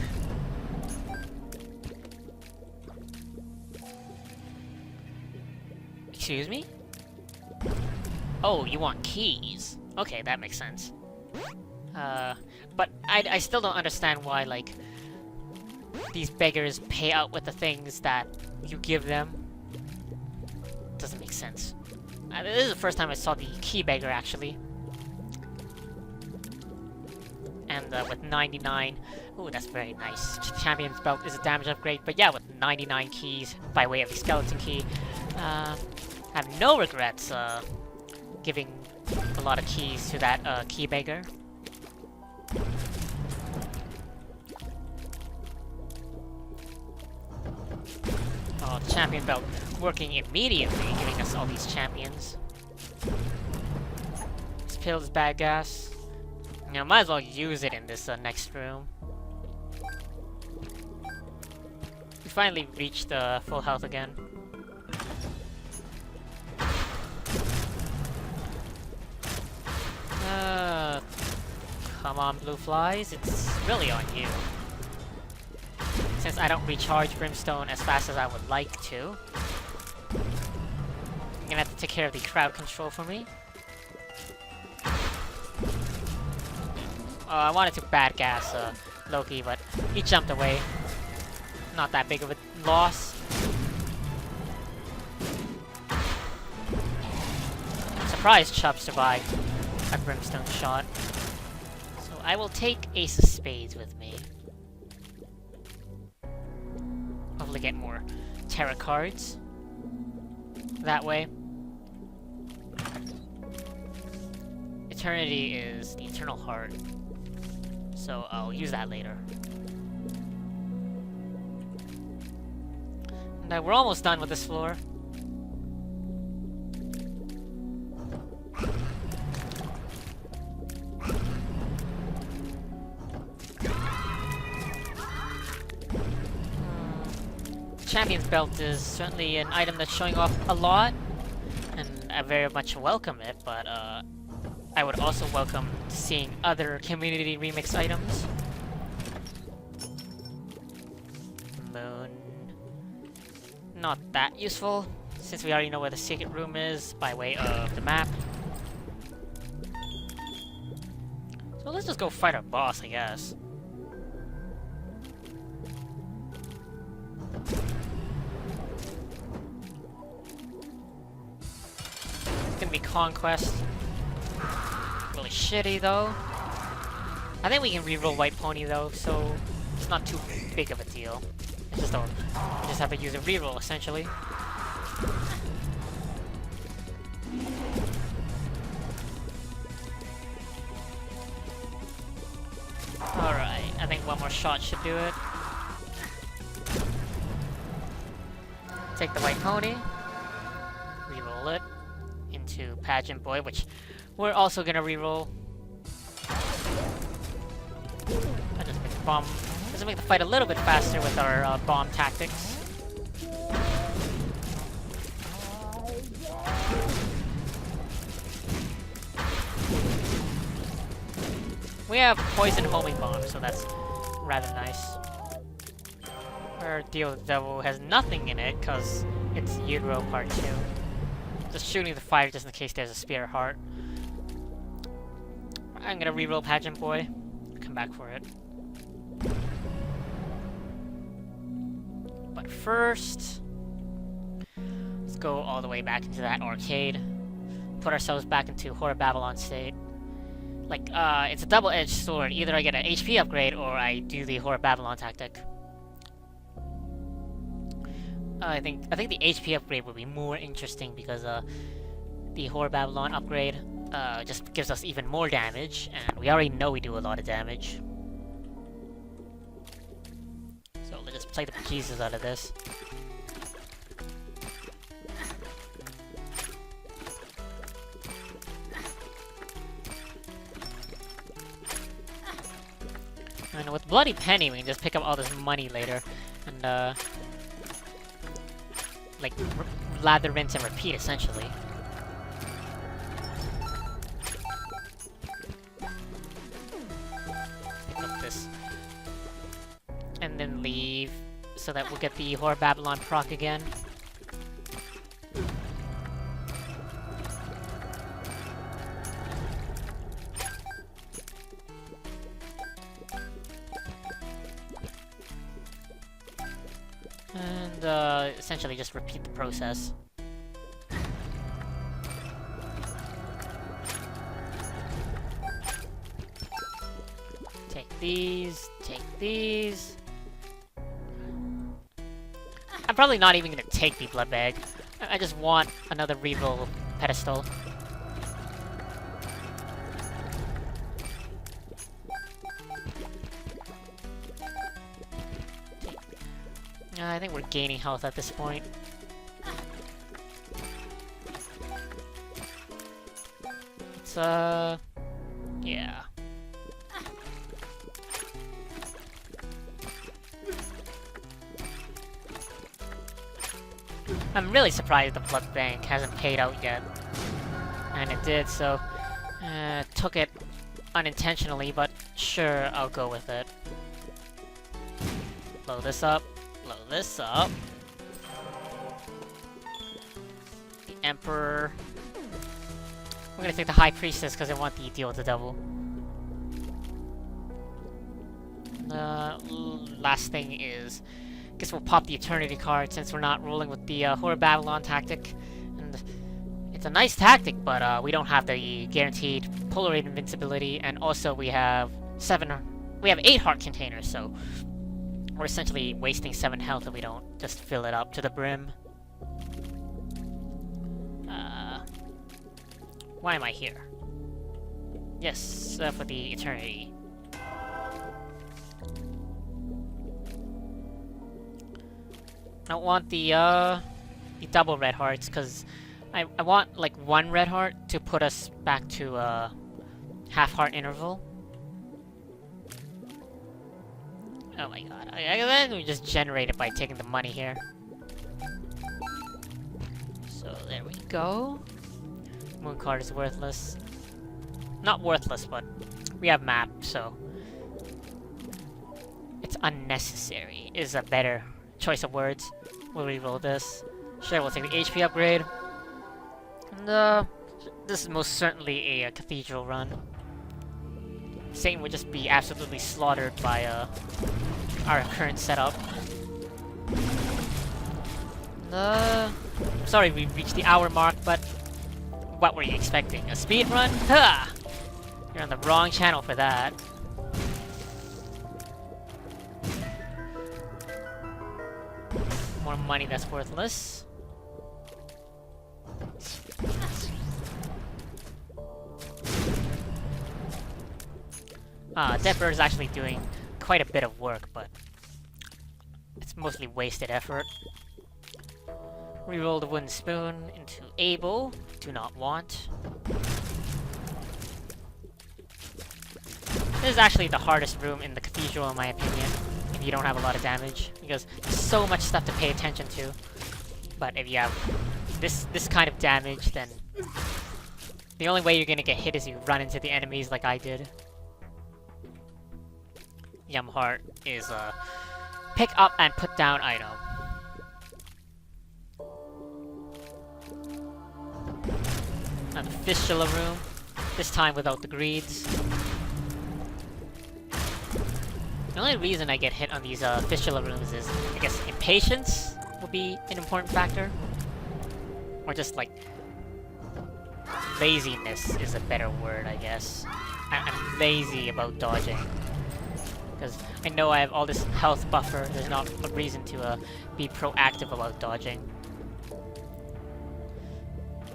Excuse me? Oh, you want keys. Okay, that makes sense. But I still don't understand why, like, these beggars pay out with the things that you give them. Doesn't make sense. This is the first time I saw the key beggar, actually. and with 99... Ooh, that's very nice. Champion's Belt is a damage upgrade, but yeah, with 99 keys by way of the Skeleton Key, I have no regrets giving a lot of keys to that Key Beggar. Oh, the Champion Belt working immediately, giving us all these champions. This pill is bad gas. You know, might as well use it in this next room. We finally reached full health again. Come on, blue flies. It's really on you. Since I don't recharge Brimstone as fast as I would like to, you're gonna have to take care of the crowd control for me. I wanted to bad gas Loki, but he jumped away. Not that big of a loss. I'm surprised Chubb survived a Brimstone shot. So I will take Ace of Spades with me. Hopefully get more Terra cards. That way. Eternity is the Eternal Heart. So I'll use that later. And we're almost done with this floor. Champion's Belt is certainly an item that's showing off a lot, and I very much welcome it, but I would also welcome seeing other community remix items. Moon. Not that useful, since we already know where the secret room is by way of the map. So let's just go fight our boss, I guess. It's gonna be Conquest. Really shitty though. I think we can reroll White Pony though, so it's not too big of a deal. It's just we just have to use a reroll essentially. Alright, I think one more shot should do it. Take the White Pony, reroll it into Pageant Boy, which we're also gonna reroll. I just make the bomb. Does make the fight a little bit faster with our bomb tactics. We have poison homing bomb, so that's rather nice. Our Deal with the Devil has nothing in it, because it's Utero Part 2. Just shooting the fire just in case there's a Spear Heart. I'm gonna reroll Pageant Boy. Come back for it. But first, let's go all the way back into that arcade. Put ourselves back into Horror Babylon state. Like, it's a double-edged sword. Either I get an HP upgrade or I do the Horror Babylon tactic. I think the HP upgrade would be more interesting because the Horror Babylon upgrade just gives us even more damage, and we already know we do a lot of damage. So let's just play the bejesus out of this. And with Bloody Penny, we can just pick up all this money later, and like lather, rinse, and repeat essentially. Pick up this, and then leave, so that we'll get the Horror Babylon proc again. And essentially just repeat the process. these, take these. I'm probably not even gonna take the blood bag. I just want another reroll pedestal. I think we're gaining health at this point. It's, yeah. I'm really surprised the blood bank hasn't paid out yet. And it did, so... took it unintentionally, but sure, I'll go with it. Blow this up. Blow this up. The Emperor. We're gonna take the High Priestess because I want the deal with the devil. Last thing is, I guess we'll pop the Eternity card since we're not rolling with the Horror Babylon tactic. And it's a nice tactic, but we don't have the guaranteed Polaroid invincibility, and also we have 8 heart containers, so we're essentially wasting 7 health if we don't just fill it up to the brim. Why am I here? Yes, for the Eternity. I don't want the double red hearts, because I want, like, 1 red heart to put us back to, half heart interval. Oh my god, I think we just generate it by taking the money here. So, there we go. Moon card is worthless. Not worthless, but we have map, so... it's unnecessary, is a better choice of words. We'll reroll this. Sure, we'll take the HP upgrade. And, this is most certainly a cathedral run. Satan would just be absolutely slaughtered by, our current setup. Sorry we reached the hour mark, but what were you expecting? A speed run? Ha! You're on the wrong channel for that. More money that's worthless. Death Bird is actually doing quite a bit of work, but it's mostly wasted effort. Reroll the wooden spoon into Able. Do not want. This is actually the hardest room in the cathedral, in my opinion, if you don't have a lot of damage, because there's so much stuff to pay attention to. But if you have this kind of damage, then the only way you're gonna get hit is you run into the enemies like I did. Yum Heart is pick up and put down item. Now the Fistula room, this time without the greeds. The only reason I get hit on these Fistula rooms is, I guess, impatience will be an important factor. Or just like, laziness is a better word, I guess. I'm lazy about dodging. Because I know I have all this health buffer, there's not a reason to be proactive about dodging.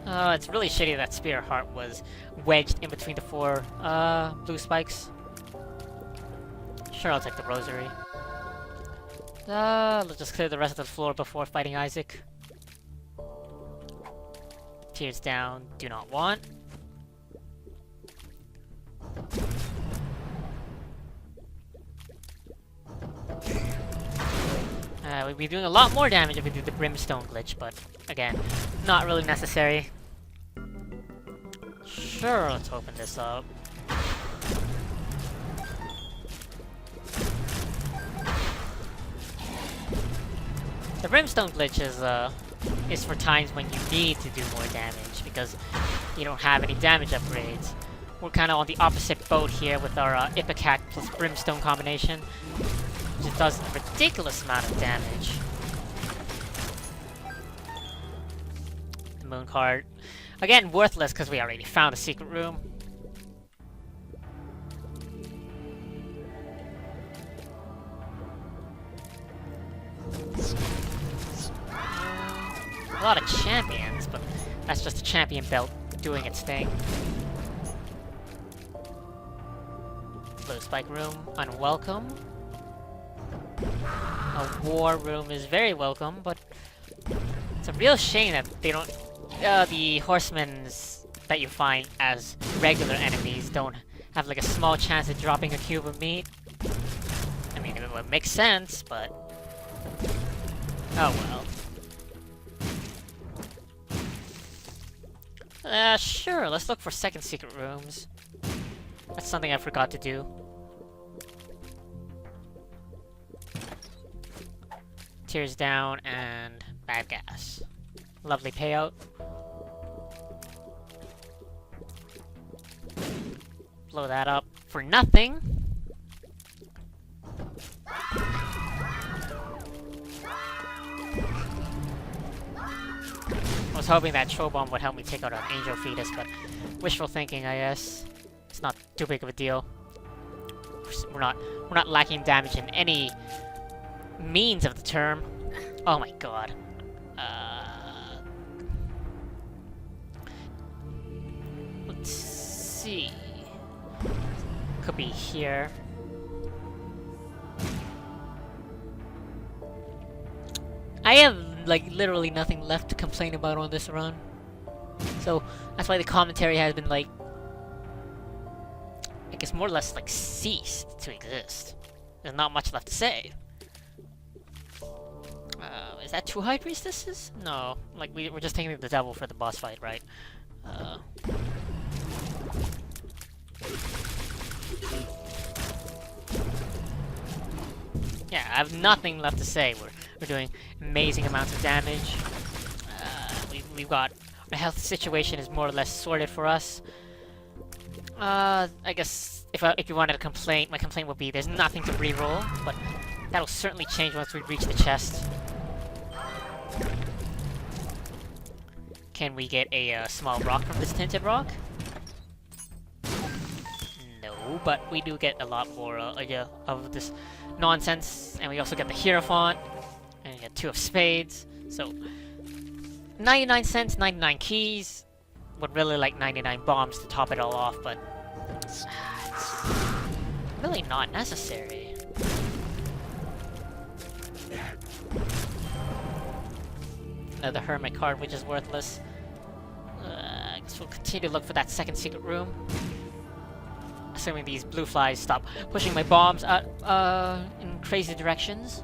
It's really shitty that Spirit Heart was wedged in between the 4 blue spikes. Sure, I'll take the Rosary. Let's just clear the rest of the floor before fighting Isaac. Tears down, do not want. We'd be doing a lot more damage if we do the Brimstone glitch, but again, not really necessary. Sure, let's open this up. The Brimstone glitch is for times when you need to do more damage, because you don't have any damage upgrades. We're kind of on the opposite boat here with our Ipecac plus Brimstone combination, which does a ridiculous amount of damage. The Moon card. Again, worthless because we already found a secret room. a lot of champions, but that's just the champion belt doing its thing. Blue spike room, unwelcome. A war room is very welcome, but it's a real shame that they don't... the horsemen that you find as regular enemies don't have like a small chance of dropping a cube of meat. I mean, it would make sense, but... oh well. Sure, let's look for second secret rooms. That's something I forgot to do. Tears down and bad gas. Lovely payout. Blow that up for nothing. I was hoping that Troll Bomb would help me take out an Angel Fetus, but wishful thinking, I guess. It's not too big of a deal. We're not lacking damage in any means of the term. Oh my god. Let's see. Could be here. I have, like, literally nothing left to complain about on this run. So, that's why the commentary has been, like... I guess more or less, like, ceased to exist. There's not much left to say. Is that 2 High Priestesses? No. Like, we're just taking the devil for the boss fight, right? Yeah, I have nothing left to say. We're doing amazing amounts of damage. We've got... our health situation is more or less sorted for us. I guess if you wanted a complaint, my complaint would be there's nothing to reroll, but that'll certainly change once we reach the chest. Can we get a small rock from this tinted rock? No, but we do get a lot more of this nonsense, and we also get the Hierophant, and we get 2 of spades, so 99 cents, 99 keys, would really like 99 bombs to top it all off, but it's really not necessary. Another Hermit card, which is worthless. I guess we'll continue to look for that second secret room. Assuming these blue flies stop pushing my bombs out in crazy directions.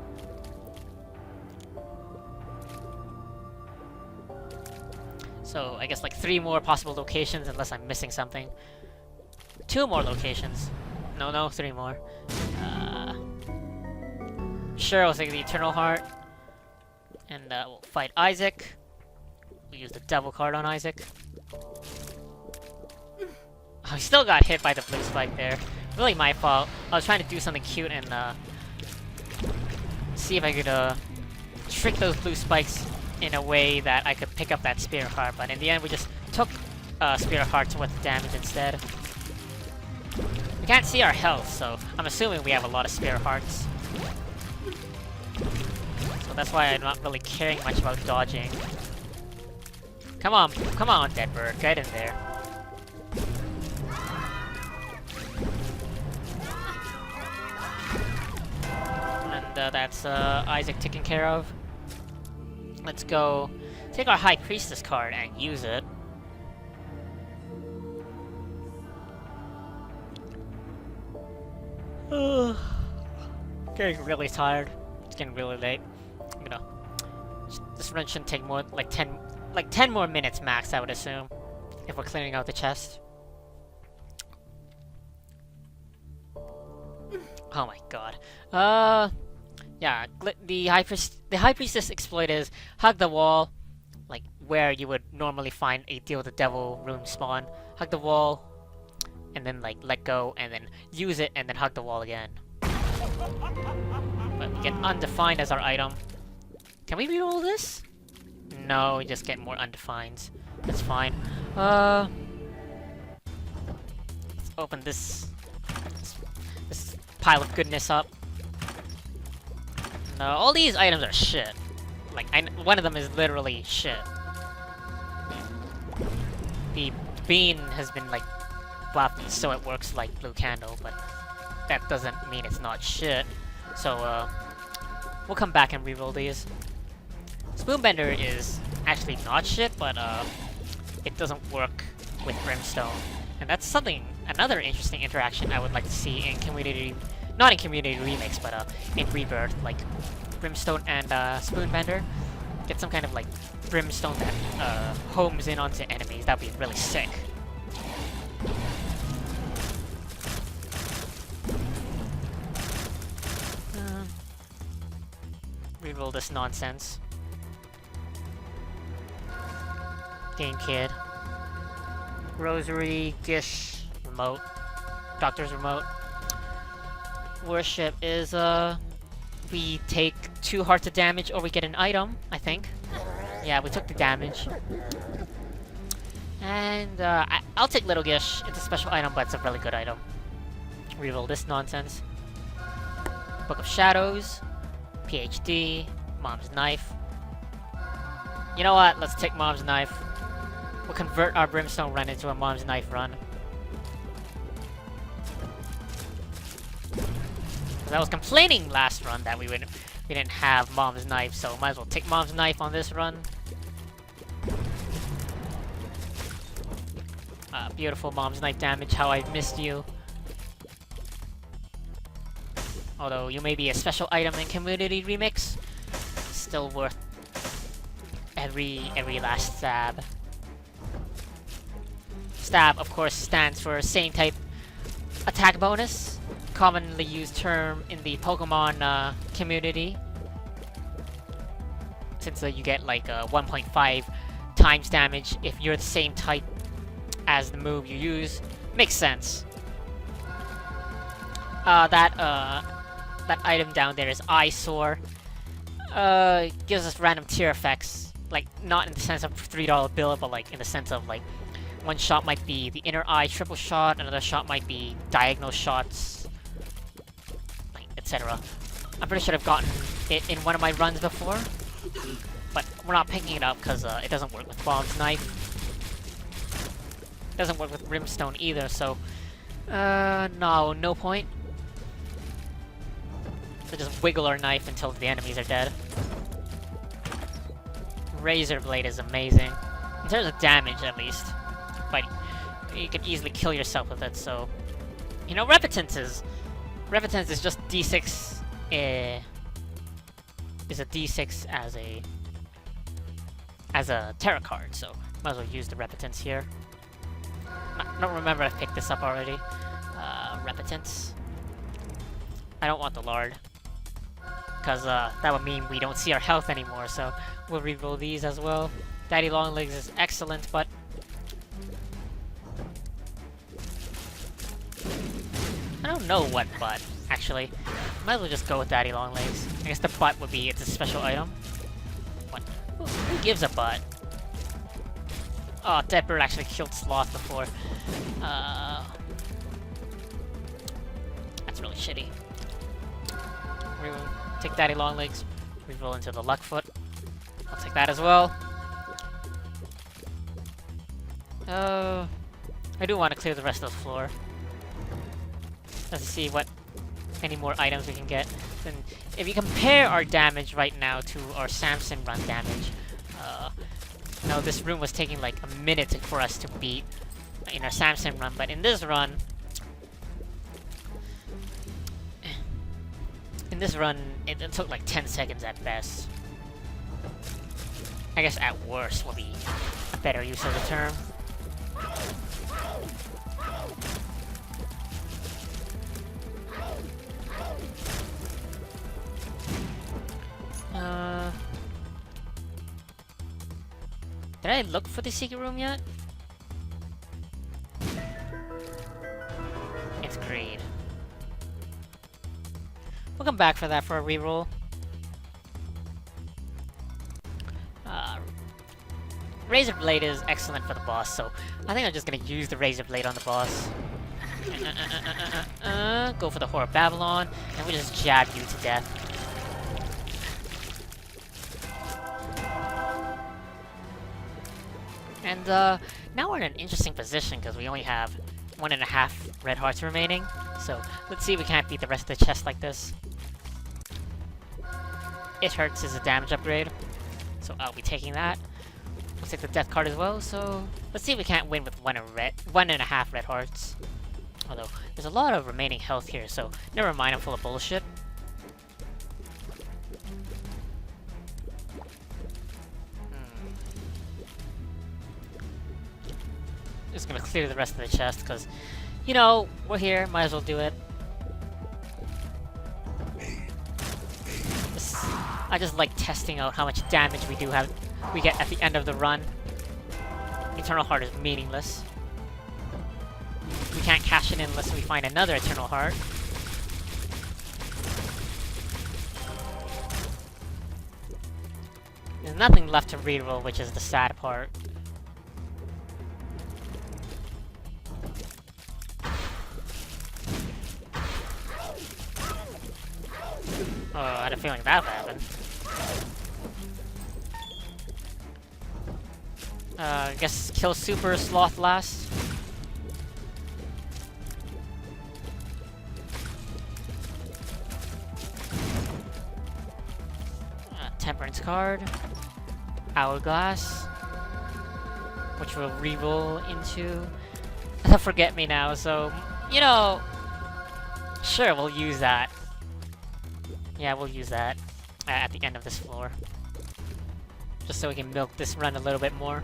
So I guess like 3 more possible locations unless I'm missing something. 2 more locations. No, 3 more. Sure, I'll take the Eternal Heart. And we'll fight Isaac. We'll use the Devil card on Isaac. Oh, he still got hit by the blue spike there. Really my fault. I was trying to do something cute and see if I could trick those blue spikes in a way that I could pick up that Spirit Heart, but in the end we just took Spirit Hearts with damage instead. We can't see our health, so I'm assuming we have a lot of Spirit Hearts. So that's why I'm not really caring much about dodging. Come on, dead bird, get in there. And that's Isaac taken care of. Let's go take our High Priestess card and use it. Getting really tired. It's getting really late. You know, this run shouldn't take more like 10 more minutes max, I would assume, if we're clearing out the chest. Oh my god. Yeah, the High Priestess exploit is hug the wall, like where you would normally find a Deal with the Devil room spawn. Hug the wall, and then like let go, and then use it, and then hug the wall again. But we get Undefined as our item. Can we reroll this? No, we just get more Undefineds. That's fine. Let's open this pile of goodness up. No, all these items are shit. Like, one of them is literally shit. The bean has been like buffed so it works like blue candle, but that doesn't mean it's not shit. So we'll come back and reroll these. Spoonbender is actually not shit, but it doesn't work with Brimstone. And that's another interesting interaction I would like to see in Community, not in Community Remix, but in Rebirth, like Brimstone and Spoonbender. Get some kind of like Brimstone that homes in onto enemies. That'd be really sick. Reroll this nonsense. Game Kid. Rosary, Gish, Remote. Doctor's Remote. Worship is, we take 2 hearts of damage or we get an item, I think. Yeah, we took the damage. And, I'll take Little Gish. It's a special item, but it's a really good item. Reroll this nonsense. Book of Shadows. PhD. Mom's Knife. You know what? Let's take Mom's Knife. We'll convert our Brimstone run into a Mom's Knife run. Because I was complaining last run that we didn't have Mom's Knife, so might as well take Mom's Knife on this run. Beautiful Mom's Knife damage, how I've missed you. Although you may be a special item in Community Remix, still worth every last stab. Stab, of course, stands for same type attack bonus, commonly used term in the Pokemon community. Since you get like 1.5 times damage if you're the same type as the move you use, makes sense. That item down there is Eyesore. Gives us random tier effects, like not in the sense of $3 bill, but like in the sense of like one shot might be the inner eye triple shot, another shot might be diagonal shots, like etc. I'm pretty sure I've gotten it in one of my runs before, but we're not picking it up because it doesn't work with Mom's Knife. It doesn't work with Brimstone either, so no point. So just wiggle our knife until the enemies are dead. Razor Blade is amazing. In terms of damage, at least. But you can easily kill yourself with it, so... You know, Repetence is just D6... is a D6 as a tarot card, so might as well use the Repetence here. I don't remember if I picked this up already. Repetence. I don't want the Lard. Because that would mean we don't see our health anymore, so we'll reroll these as well. Daddy Longlegs is excellent, but... I don't know what butt, actually. Might as well just go with Daddy Longlegs. I guess the butt would be, it's a special item. What? Who gives a butt? Oh, Deadbird actually killed Sloth before. That's really shitty. Take Daddy Longlegs. Reroll into the Luckfoot. I'll take that as well. I do want to clear the rest of the floor. Let's see what any more items we can get. Then, if you compare our damage right now to our Samson run damage, no, this room was taking like a minute for us to beat in our Samson run, but in this run, it took like 10 seconds at best. I guess at worst will be a better use of the term. Did I look for the secret room yet? It's great. We'll come back for that for a reroll. Razor Blade is excellent for the boss, so I think I'm just gonna use the Razor Blade on the boss. Go for the Whore of Babylon, and we'll just jab you to death. And now we're in an interesting position because we only have 1.5 red hearts remaining. So let's see if we can't beat the rest of the chest like this. It Hurts is a damage upgrade, so I'll be taking that. We'll take the death card as well, so let's see if we can't win with 1.5 red hearts. Although, there's a lot of remaining health here, so never mind, I'm full of bullshit. Just gonna clear the rest of the chest, because, you know, we're here, might as well do it. I just like testing out how much damage we get at the end of the run. Eternal Heart is meaningless. We can't cash it in unless we find another Eternal Heart. There's nothing left to reroll, which is the sad part. Oh, I had a feeling that would happen. I guess kill Super Sloth last. Temperance card. Hourglass. Which we'll reroll into the Forget Me Now, so, you know, sure, we'll use that. Yeah, we'll use that at the end of this floor. Just so we can milk this run a little bit more.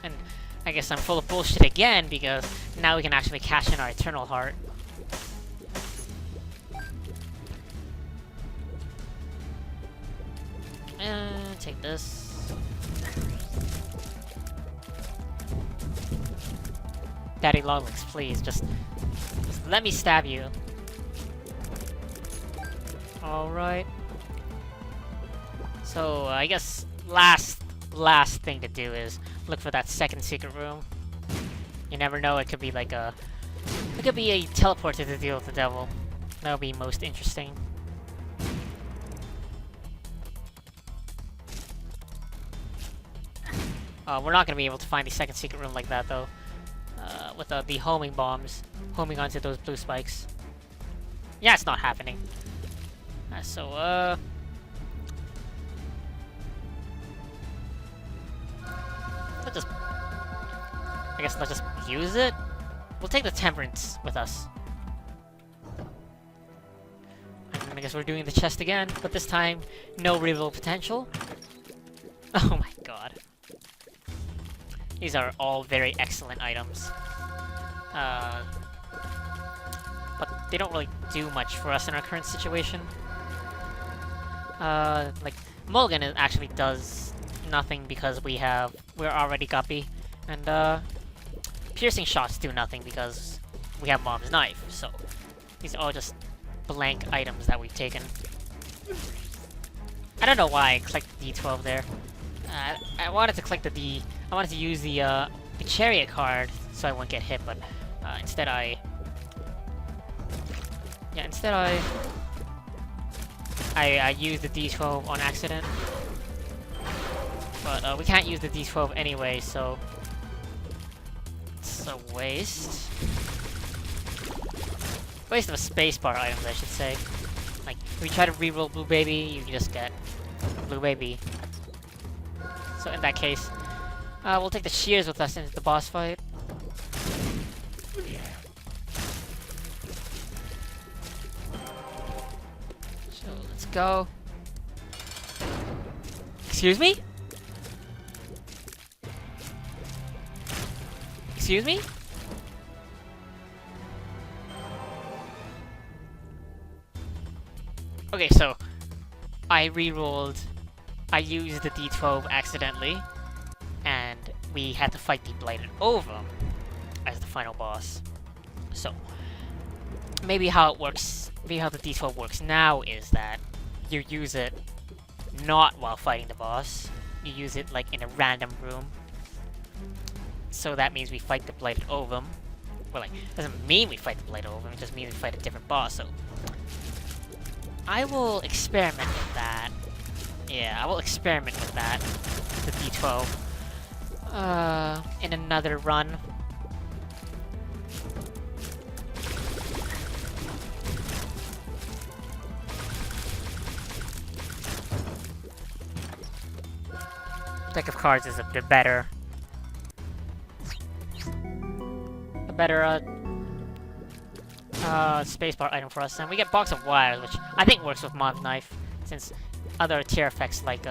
And I guess I'm full of bullshit again, because now we can actually cash in our Eternal Heart. Take this. Daddy Longlegs, please, just let me stab you. Alright. So, I guess last thing to do is look for that second secret room. You never know, it could be like a teleporter to deal with the devil. That'll be most interesting. We're not gonna be able to find the second secret room like that, though. With the homing bombs, homing onto those blue spikes. Yeah, it's not happening. I guess let's just use it. We'll take the Temperance with us. And I guess we're doing the chest again, but this time, no reroll potential. Oh my god. These are all very excellent items. But they don't really do much for us in our current situation. Like, Mulligan actually does nothing because we're already guppy. And, piercing shots do nothing because we have Mom's Knife, so these are all just blank items that we've taken. I don't know why I clicked D12 there. I wanted to click I wanted to use the Chariot card so I wouldn't get hit, but instead I used the D12 on accident. But we can't use the D12 anyway, so it's a waste. Waste of a spacebar items, I should say. Like, if you try to reroll Blue Baby, you just get Blue Baby. So in that case, we'll take the shears with us into the boss fight. So let's go. Excuse me? Excuse me? Okay, so I used the D12 accidentally, and we had to fight the Blighted Ovum as the final boss. So, maybe how the D12 works now is that you use it not while fighting the boss. You use it like in a random room. So that means we fight the Blighted Ovum, well, like, doesn't mean we fight the Blight over, it just means we fight a different boss, so... I will experiment with that. Yeah, I will experiment with that. The D12. In another run. Deck of cards is a bit better. A better, spacebar item for us. And we get Box of Wires, which I think works with Mom's Knife, since other tier effects like,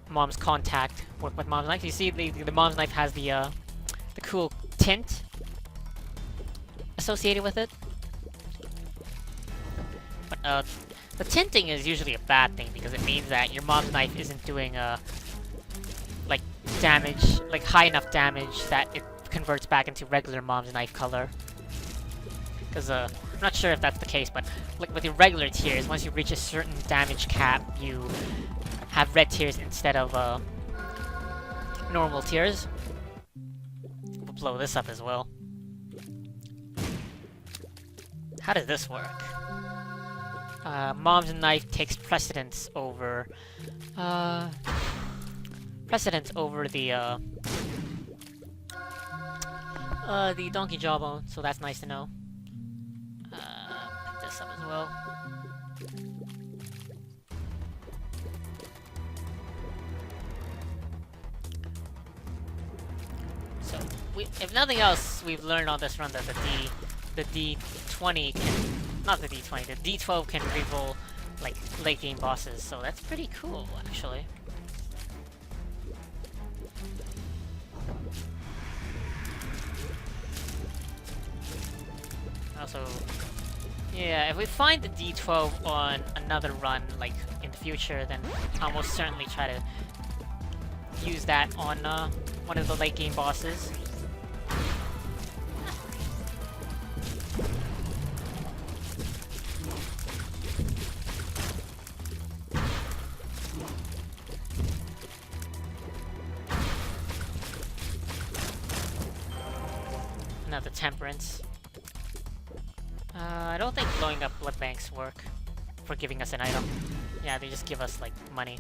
Mom's Contact work with Mom's Knife. You see, the Mom's Knife has the cool tint associated with it. But, the tinting is usually a bad thing, because it means that your Mom's Knife isn't doing, like, damage, like, high enough damage that it converts back into regular Mom's Knife color. Because, I'm not sure if that's the case, but, like, with your regular tiers, once you reach a certain damage cap, you have red tiers instead of, normal tiers. We'll blow this up as well. How does this work? Mom's Knife takes precedence over the Donkey Jawbone, so that's nice to know. Pick this up as well. So, if nothing else, we've learned on this run that the D20 can, not the D20, the D12 can reroll, like, late game bosses, so that's pretty cool, actually. Also, yeah, if we find the D12 on another run, like, in the future, then I'll most certainly try to use that on, one of the late game bosses. Another Temperance. I don't think blowing up blood banks work for giving us an item. Yeah, they just give us, like, money.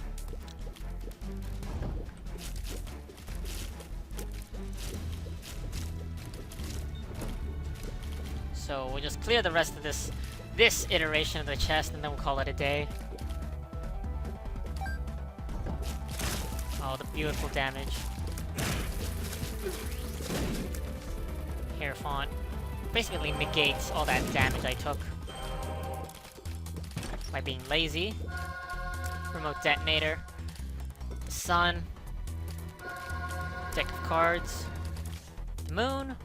So we'll just clear the rest of this iteration of the chest, and then we'll call it a day. Oh, the beautiful damage. Hair font basically negates all that damage I took by being lazy. Remote detonator. Sun. Deck of cards. Moon.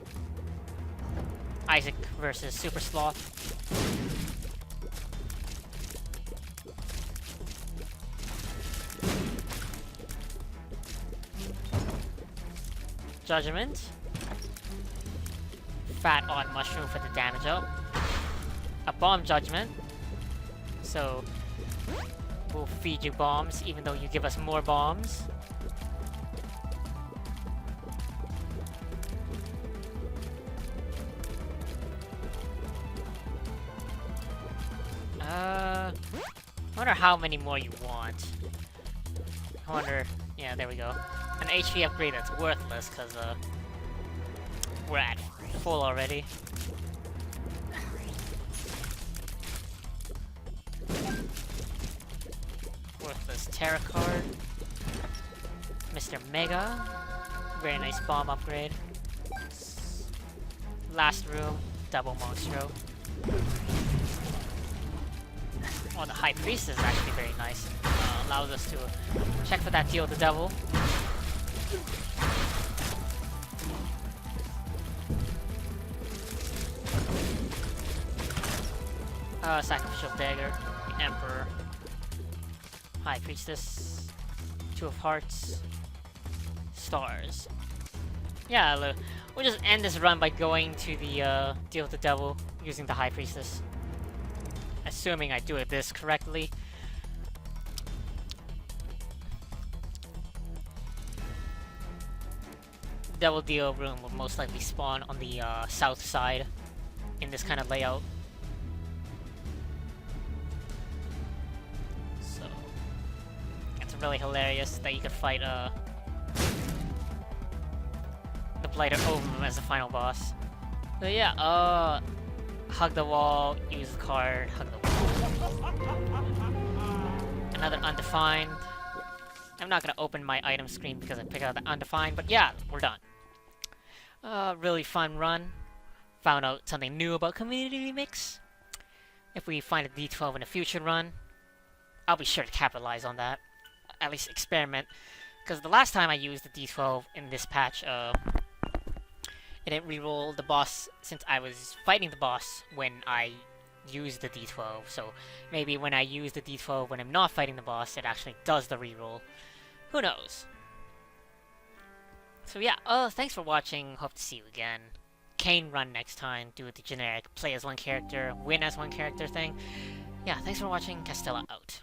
Isaac versus Super Sloth. Judgment. Fat Odd Mushroom for the damage up. A Bomb Judgment. So, we'll feed you bombs even though you give us more bombs. I wonder how many more you want. I wonder... yeah, there we go. An HP upgrade that's worthless, because, we're at full already. Worthless Terra card. Mr. Mega. Very nice bomb upgrade. Last room. Double Monstro. Oh, the High Priest is actually very nice. Allows us to check for that deal with the devil. Sacrificial Dagger, the Emperor, High Priestess, Two of Hearts, Stars. Yeah, we'll just end this run by going to the deal with the devil using the High Priestess. Assuming I do this correctly. double deal room will most likely spawn on the south side in this kind of layout. So it's really hilarious that you could fight the Blighter over him as the final boss. So yeah, hug the wall, use the card, hug the wall. Another undefined. I'm not gonna open my item screen because I picked out the undefined, but yeah, we're done. Really fun run. Found out something new about Community Remix. If we find a D12 in a future run, I'll be sure to capitalize on that. At least experiment. Because the last time I used the D12 in this patch, it didn't reroll the boss since I was fighting the boss when I used the D12. So maybe when I use the D12 when I'm not fighting the boss, it actually does the reroll. Who knows? So yeah, thanks for watching. Hope to see you again. Kane run next time. Do the generic play as one character, win as one character thing. Yeah, thanks for watching. Castella out.